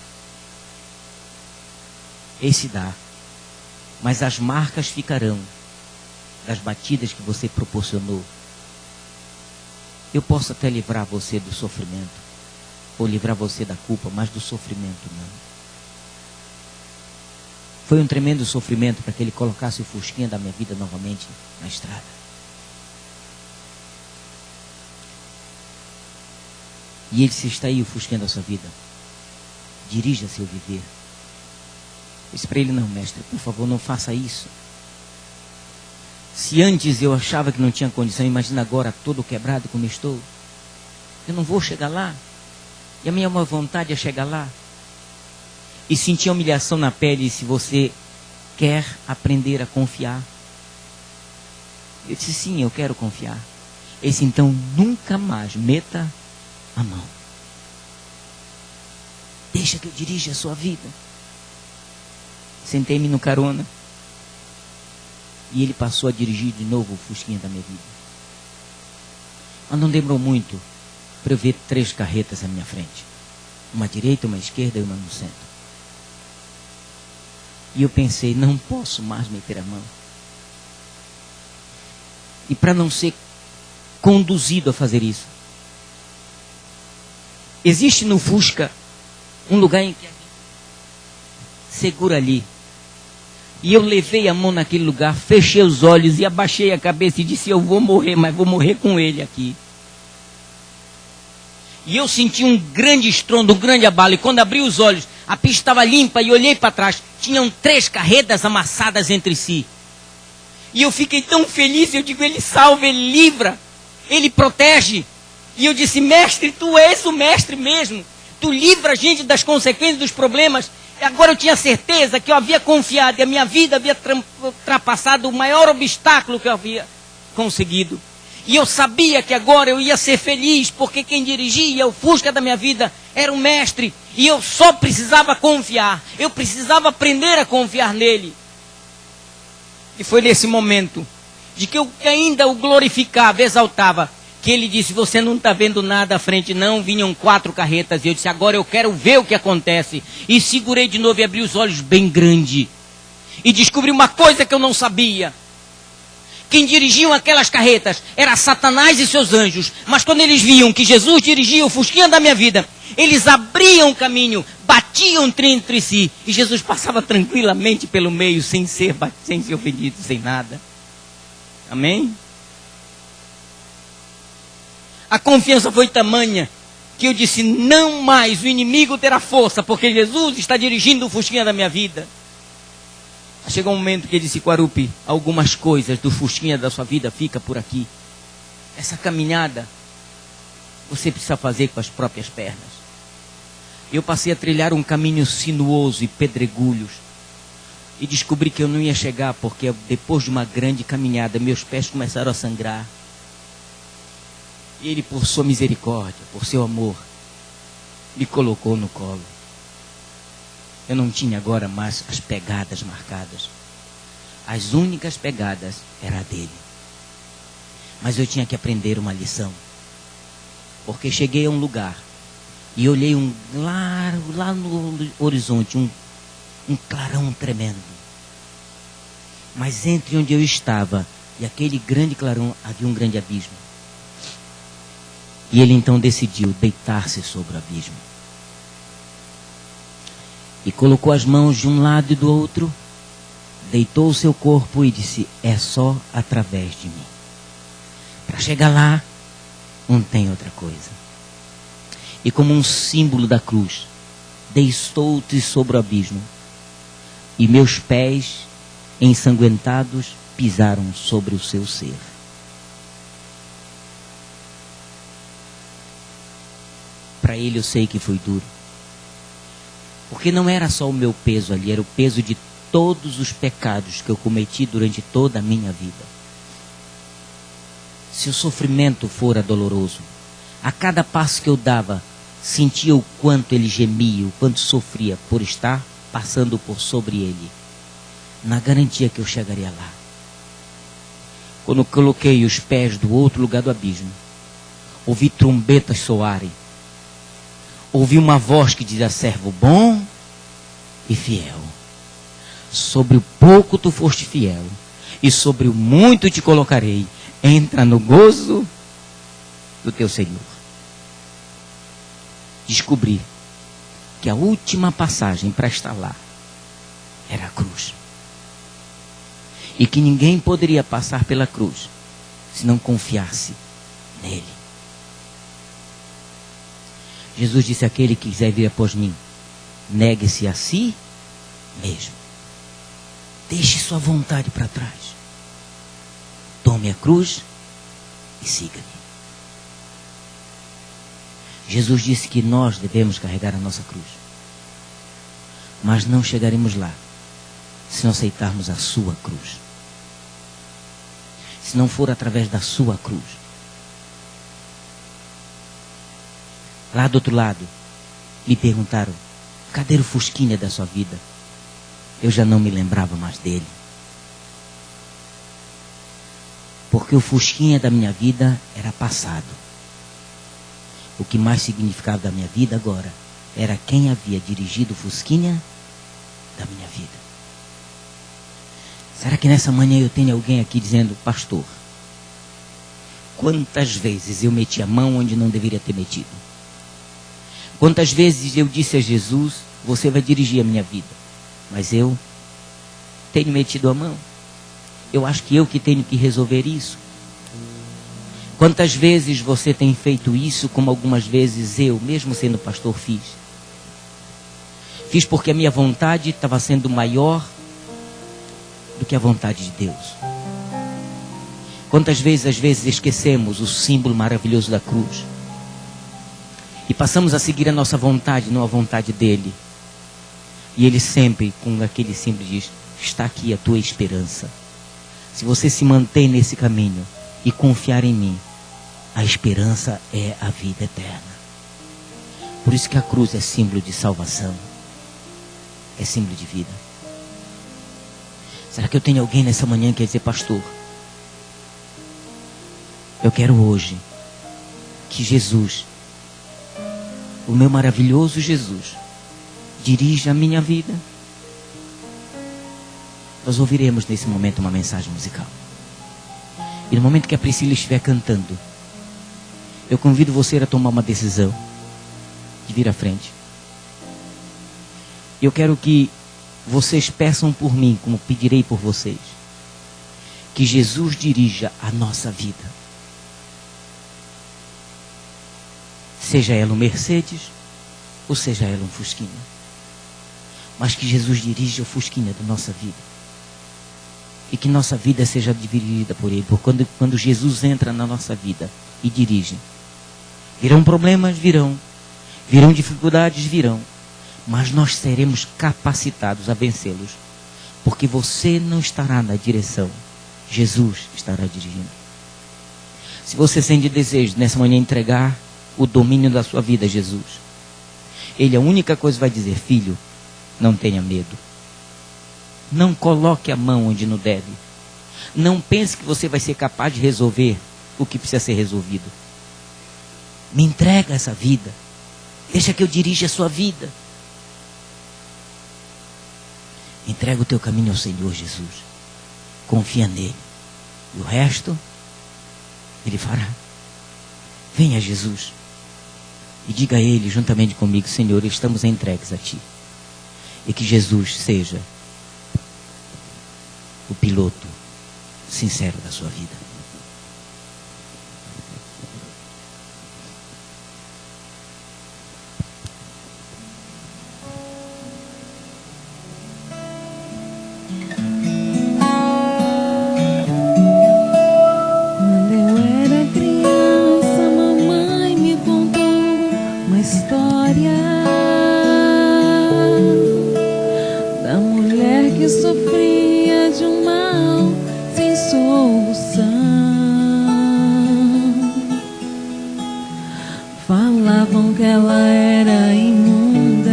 Esse dá. Mas as marcas ficarão das batidas que você proporcionou. Eu posso até livrar você do sofrimento. ou livrar você da culpa, mas do sofrimento não. Foi um tremendo sofrimento para que ele colocasse o fusquinha da minha vida novamente na estrada. E ele disse: está aí o fusquinha da sua vida, dirija seu viver. Eu disse para ele: não, mestre, por favor, não faça isso. Se antes eu achava que não tinha condição, imagina agora todo quebrado como estou. Eu não vou chegar lá. E a minha maior vontade é chegar lá. E sentir a humilhação na pele. Se você quer aprender a confiar. Eu disse: sim, eu quero confiar. Ele disse: então nunca mais meta a mão. Deixa que eu dirija a sua vida. Sentei-me no carona. E ele passou a dirigir de novo o fusquinha da minha vida. Mas não demorou muito para eu ver 3 carretas à minha frente. Uma à direita, uma à esquerda e uma no centro. E eu pensei: não posso mais meter a mão. E para não ser conduzido a fazer isso, existe no Fusca um lugar em que a gente segura ali. E eu levei a mão naquele lugar, fechei os olhos e abaixei a cabeça e disse: eu vou morrer, mas vou morrer com ele aqui. E eu senti um grande estrondo, um grande abalo. E quando abri os olhos, a pista estava limpa e olhei para trás. Tinham 3 carretas amassadas entre si. E eu fiquei tão feliz, eu digo: ele salva, ele livra, ele protege. E eu disse: mestre, tu és o mestre mesmo. Tu livra a gente das consequências dos problemas. E agora eu tinha certeza que eu havia confiado e a minha vida havia ultrapassado o maior obstáculo que eu havia conseguido. E eu sabia que agora eu ia ser feliz, porque quem dirigia o Fusca da minha vida era um mestre. E eu só precisava confiar. Eu precisava aprender a confiar nele. E foi nesse momento de que eu ainda o glorificava, exaltava, que ele disse: você não está vendo nada à frente não, vinham 4 carretas. E eu disse: agora eu quero ver o que acontece. E segurei de novo e abri os olhos bem grande. E descobri uma coisa que eu não sabia. Quem dirigiam aquelas carretas era Satanás e seus anjos. Mas quando eles viam que Jesus dirigia o fusquinha da minha vida, eles abriam o caminho, batiam entre si. E Jesus passava tranquilamente pelo meio, sem ser ofendido, sem nada. Amém? A confiança foi tamanha que eu disse: não mais o inimigo terá força, porque Jesus está dirigindo o fusquinha da minha vida. Chegou um momento que ele disse: Quarupi, algumas coisas do fusquinha da sua vida fica por aqui. Essa caminhada você precisa fazer com as próprias pernas. Eu passei a trilhar um caminho sinuoso e pedregulhos. E descobri que eu não ia chegar, porque depois de uma grande caminhada, meus pés começaram a sangrar. E ele, por sua misericórdia, por seu amor, me colocou no colo. Eu não tinha agora mais as pegadas marcadas. As únicas pegadas eram a dele. Mas eu tinha que aprender uma lição. Porque cheguei a um lugar e olhei lá no horizonte, um clarão tremendo. Mas entre onde eu estava e aquele grande clarão havia um grande abismo. E ele então decidiu deitar-se sobre o abismo. E colocou as mãos de um lado e do outro, deitou o seu corpo e disse: é só através de mim. Para chegar lá, não tem outra coisa. E como um símbolo da cruz, deitou-te sobre o abismo, e meus pés, ensanguentados, pisaram sobre o seu ser. Para ele eu sei que foi duro. Porque não era só o meu peso ali, era o peso de todos os pecados que eu cometi durante toda a minha vida. Se o sofrimento fora doloroso, a cada passo que eu dava, sentia o quanto ele gemia, o quanto sofria por estar passando por sobre ele, na garantia que eu chegaria lá. Quando eu coloquei os pés do outro lugar do abismo, ouvi trombetas soarem. Ouvi uma voz que dizia: servo bom e fiel. Sobre o pouco tu foste fiel, e sobre o muito te colocarei. Entra no gozo do teu Senhor. descobri que a última passagem para estar lá era a cruz. E que ninguém poderia passar pela cruz se não confiasse nele. Jesus disse: aquele que quiser vir após mim, negue-se a si mesmo. Deixe sua vontade para trás. Tome a cruz e siga-me. Jesus disse que nós devemos carregar a nossa cruz. Mas não chegaremos lá se não aceitarmos a sua cruz. Se não for através da sua cruz. Lá do outro lado, me perguntaram: cadê o Fusquinha da sua vida? Eu já não me lembrava mais dele. Porque o Fusquinha da minha vida era passado. O que mais significava da minha vida agora era quem havia dirigido o Fusquinha da minha vida. Será que nessa manhã eu tenho alguém aqui dizendo: pastor, quantas vezes eu meti a mão onde não deveria ter metido? Quantas vezes eu disse a Jesus: você vai dirigir a minha vida, mas eu tenho metido a mão. Eu acho que eu que tenho que resolver isso. Quantas vezes você tem feito isso, como algumas vezes eu, mesmo sendo pastor, fiz? Fiz porque a minha vontade estava sendo maior do que a vontade de Deus. Quantas vezes, às vezes, esquecemos o símbolo maravilhoso da cruz e passamos a seguir a nossa vontade, não a vontade dele. E ele sempre, com aquele símbolo, diz: está aqui a tua esperança. Se você se mantém nesse caminho e confiar em mim, a esperança é a vida eterna. Por isso que a cruz é símbolo de salvação, é símbolo de vida. Será que eu tenho alguém nessa manhã que quer dizer: pastor, eu quero hoje que Jesus, o meu maravilhoso Jesus, dirija a minha vida? Nós ouviremos nesse momento uma mensagem musical. E no momento que a Priscila estiver cantando, eu convido você a tomar uma decisão de vir à frente. Eu quero que vocês peçam por mim, como pedirei por vocês, que Jesus dirija a nossa vida. Seja ela um Mercedes, ou seja ela um Fusquinha. Mas que Jesus dirija o Fusquinha da nossa vida. E que nossa vida seja dividida por Ele. Porque quando Jesus entra na nossa vida e dirige, virão problemas? Virão. Virão dificuldades? Virão. Mas nós seremos capacitados a vencê-los. Porque você não estará na direção. Jesus estará dirigindo. Se você sente desejo nessa manhã entregar o domínio da sua vida a Jesus, Ele a única coisa vai dizer: filho, não tenha medo. Não coloque a mão onde não deve. Não pense que você vai ser capaz de resolver o que precisa ser resolvido. Me entrega essa vida. Deixa que eu dirija a sua vida. Entrega o teu caminho ao Senhor Jesus. Confia nele. E o resto, Ele fará. Venha, Jesus. E diga a Ele, juntamente comigo: Senhor, estamos entregues a Ti. E que Jesus seja o piloto sincero da sua vida. Quando eu era criança, mamãe me contou uma história da mulher que sofria de um mal sem solução. Falavam que ela era imunda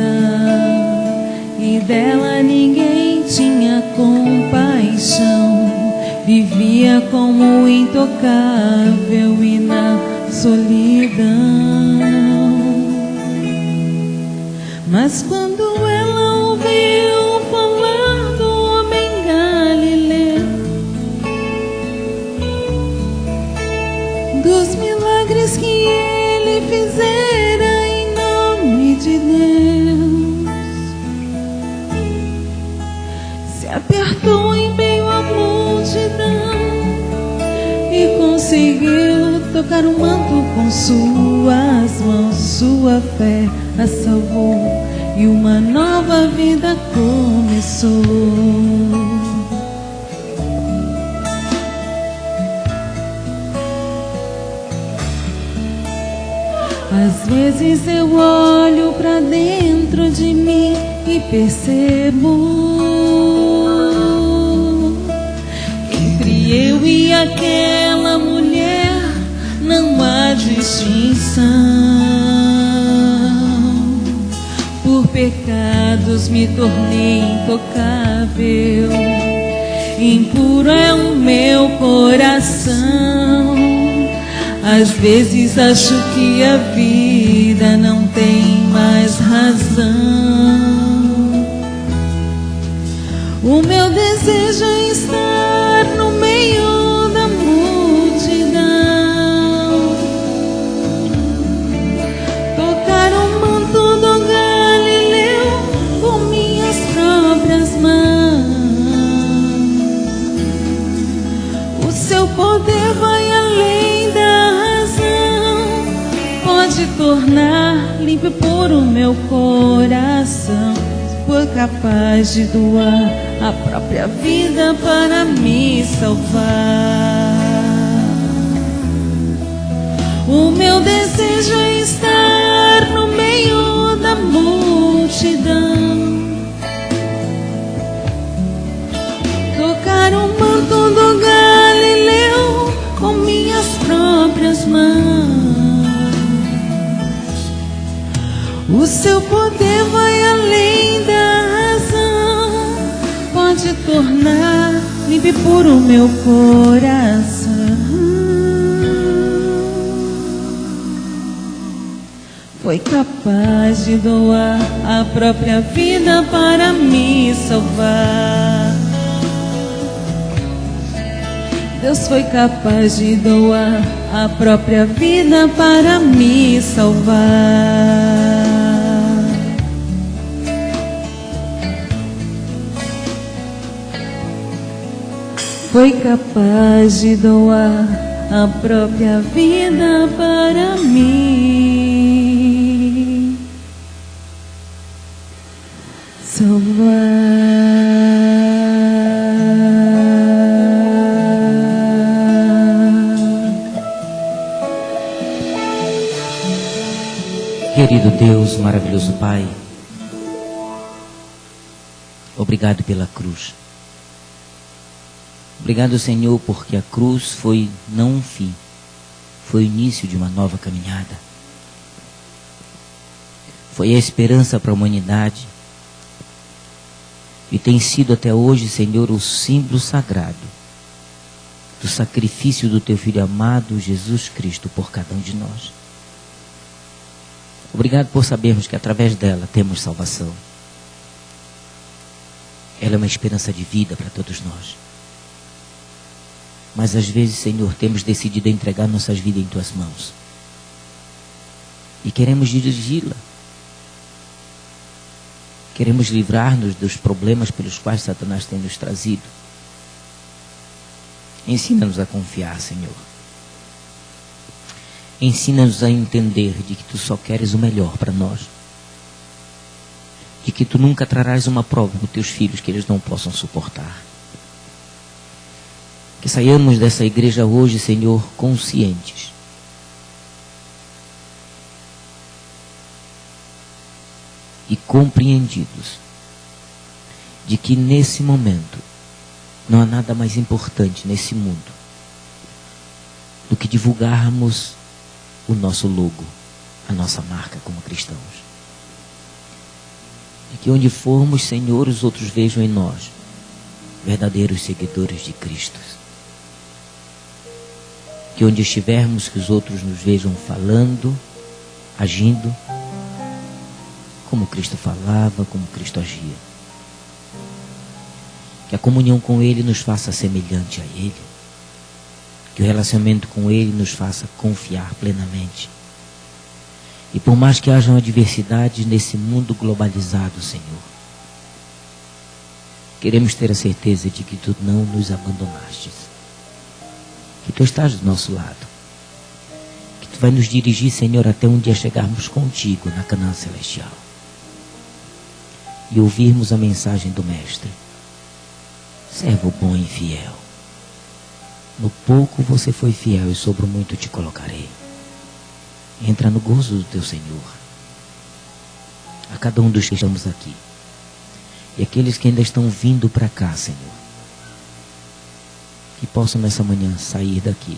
e dela ninguém tinha compaixão. Vivia como intocável e na solidão. Mas quando ela ouviu falar do homem Galileu, dos milagres que ele fizera em nome tocar o manto com suas mãos, sua fé a salvou e uma nova vida começou. Às vezes eu olho pra dentro de mim e percebo que entre eu e aquela mulher não há distinção. Por pecados me tornei intocável, impuro é o meu coração. Às vezes acho que a vida não tem mais razão. O meu desejo é estar no meio da multidão, tocar o manto do Galileu com minhas próprias mãos. O seu poder vai além da razão, pode tornar limpo e puro o meu coração. Foi capaz de doar a própria vida para me salvar. O meu desejo é estar no meio da multidão, tocar o manto do Galileu com minhas próprias mãos. O seu poder vai além da razão, pode tornar limpo e puro o meu coração. Foi capaz de doar a própria vida para me salvar. Deus foi capaz de doar a própria vida para me salvar. Foi capaz de doar a própria vida para me Querido Deus, maravilhoso Pai, obrigado pela cruz. Obrigado, Senhor, porque a cruz foi não um fim, foi o início de uma nova caminhada. Foi a esperança para a humanidade e tem sido até hoje, Senhor, o símbolo sagrado do sacrifício do Teu Filho amado, Jesus Cristo, por cada um de nós. Obrigado por sabermos que através dela temos salvação. Ela é uma esperança de vida para todos nós. Mas às vezes, Senhor, temos decidido entregar nossas vidas em Tuas mãos. E queremos dirigi-la. Queremos livrar-nos dos problemas pelos quais Satanás tem nos trazido. Ensina-nos a confiar, Senhor. Ensina-nos a entender de que Tu só queres o melhor para nós. De que Tu nunca trarás uma prova para os Teus filhos que eles não possam suportar. Que saiamos dessa igreja hoje, Senhor, conscientes e compreendidos de que nesse momento não há nada mais importante nesse mundo do que divulgarmos o nosso logo, a nossa marca como cristãos. E que onde formos, Senhor, os outros vejam em nós verdadeiros seguidores de Cristo. Que onde estivermos, que os outros nos vejam falando, agindo, como Cristo falava, como Cristo agia. Que a comunhão com Ele nos faça semelhante a Ele. Que o relacionamento com Ele nos faça confiar plenamente. E por mais que hajam adversidades nesse mundo globalizado, Senhor, queremos ter a certeza de que Tu não nos abandonastes. Que Tu estás do nosso lado. Tu vai nos dirigir, Senhor, até um dia chegarmos contigo na Canaã Celestial e ouvirmos a mensagem do Mestre. Servo bom e fiel. No pouco você foi fiel e sobre o muito te colocarei. Entra no gozo do teu Senhor. A cada um dos que estamos aqui. E aqueles que ainda estão vindo para cá, Senhor. Que possam nessa manhã sair daqui.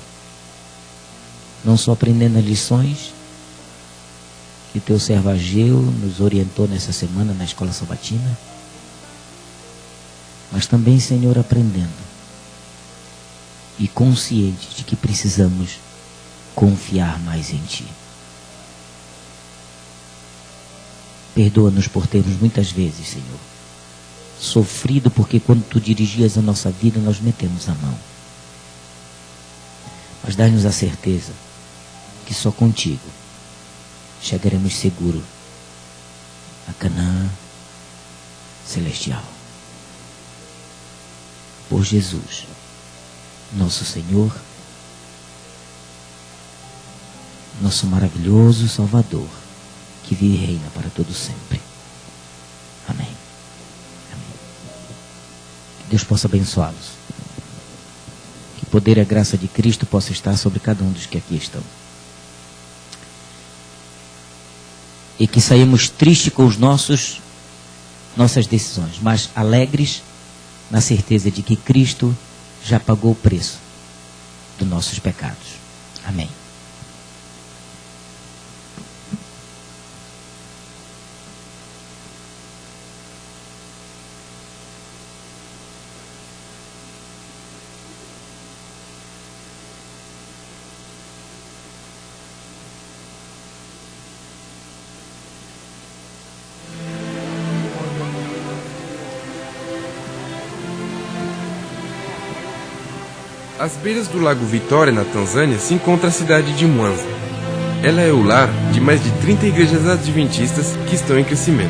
Não só aprendendo as lições que o teu servo Ageu nos orientou nessa semana na escola sabatina. Mas também, Senhor, aprendendo. E consciente de que precisamos confiar mais em Ti. Perdoa-nos por termos muitas vezes, Senhor, sofrido porque quando Tu dirigias a nossa vida nós metemos a mão. Mas dá-nos a certeza que só contigo chegaremos seguro a Canaã Celestial. Por Jesus, nosso Senhor, nosso maravilhoso Salvador, que vive e reina para todo sempre. Amém. Amém. Que Deus possa abençoá-los. Que o poder e a graça de Cristo possa estar sobre cada um dos que aqui estão. E que saímos tristes com nossas decisões, mas alegres na certeza de que Cristo já pagou o preço dos nossos pecados. Amém. Às beiras do Lago Vitória, na Tanzânia, se encontra a cidade de Mwanza. Ela é o lar de mais de 30 igrejas adventistas que estão em crescimento.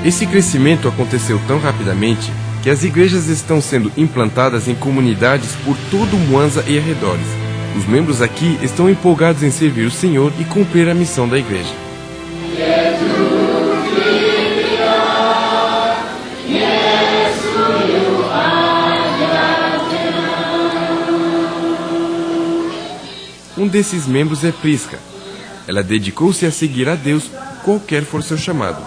Esse crescimento aconteceu tão rapidamente que as igrejas estão sendo implantadas em comunidades por todo Mwanza e arredores. Os membros aqui estão empolgados em servir o Senhor e cumprir a missão da igreja. Um desses membros é Prisca. Ela dedicou-se a seguir a Deus, qualquer for seu chamado.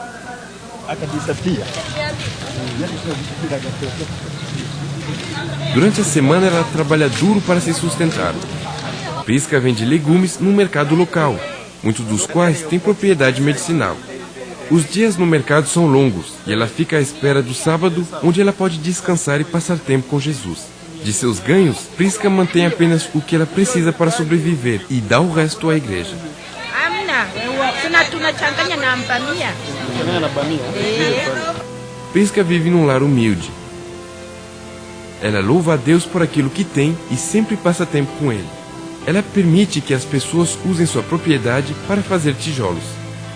Durante a semana ela trabalha duro para se sustentar. Prisca vende legumes no mercado local, muitos dos quais têm propriedade medicinal. Os dias no mercado são longos e ela fica à espera do sábado, onde ela pode descansar e passar tempo com Jesus. De seus ganhos, Prisca mantém apenas o que ela precisa para sobreviver e dá o resto à igreja. Prisca vive num lar humilde. Ela louva a Deus por aquilo que tem e sempre passa tempo com Ele. Ela permite que as pessoas usem sua propriedade para fazer tijolos.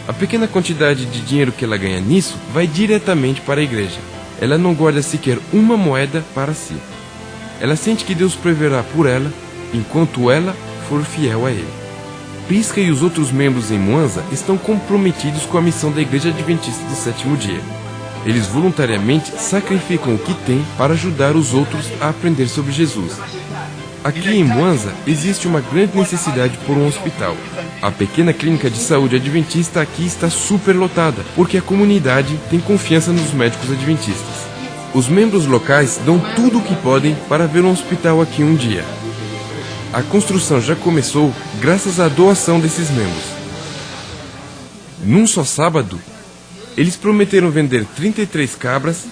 A pequena quantidade de dinheiro que ela ganha nisso vai diretamente para a igreja. Ela não guarda sequer uma moeda para si. Ela sente que Deus proverá por ela, enquanto ela for fiel a Ele. Prisca e os outros membros em Mwanza estão comprometidos com a missão da Igreja Adventista do Sétimo Dia. Eles voluntariamente sacrificam o que têm para ajudar os outros a aprender sobre Jesus. Aqui em Mwanza existe uma grande necessidade por um hospital. A pequena clínica de saúde adventista aqui está superlotada, porque a comunidade tem confiança nos médicos adventistas. Os membros locais dão tudo o que podem para ver um hospital aqui um dia. A construção já começou graças à doação desses membros. Num só sábado, eles prometeram vender 33 cabras,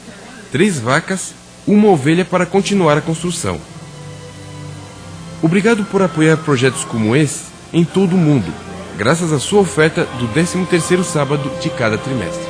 3 vacas, 1 ovelha para continuar a construção. Obrigado por apoiar projetos como esse em todo o mundo, graças à sua oferta do 13º sábado de cada trimestre.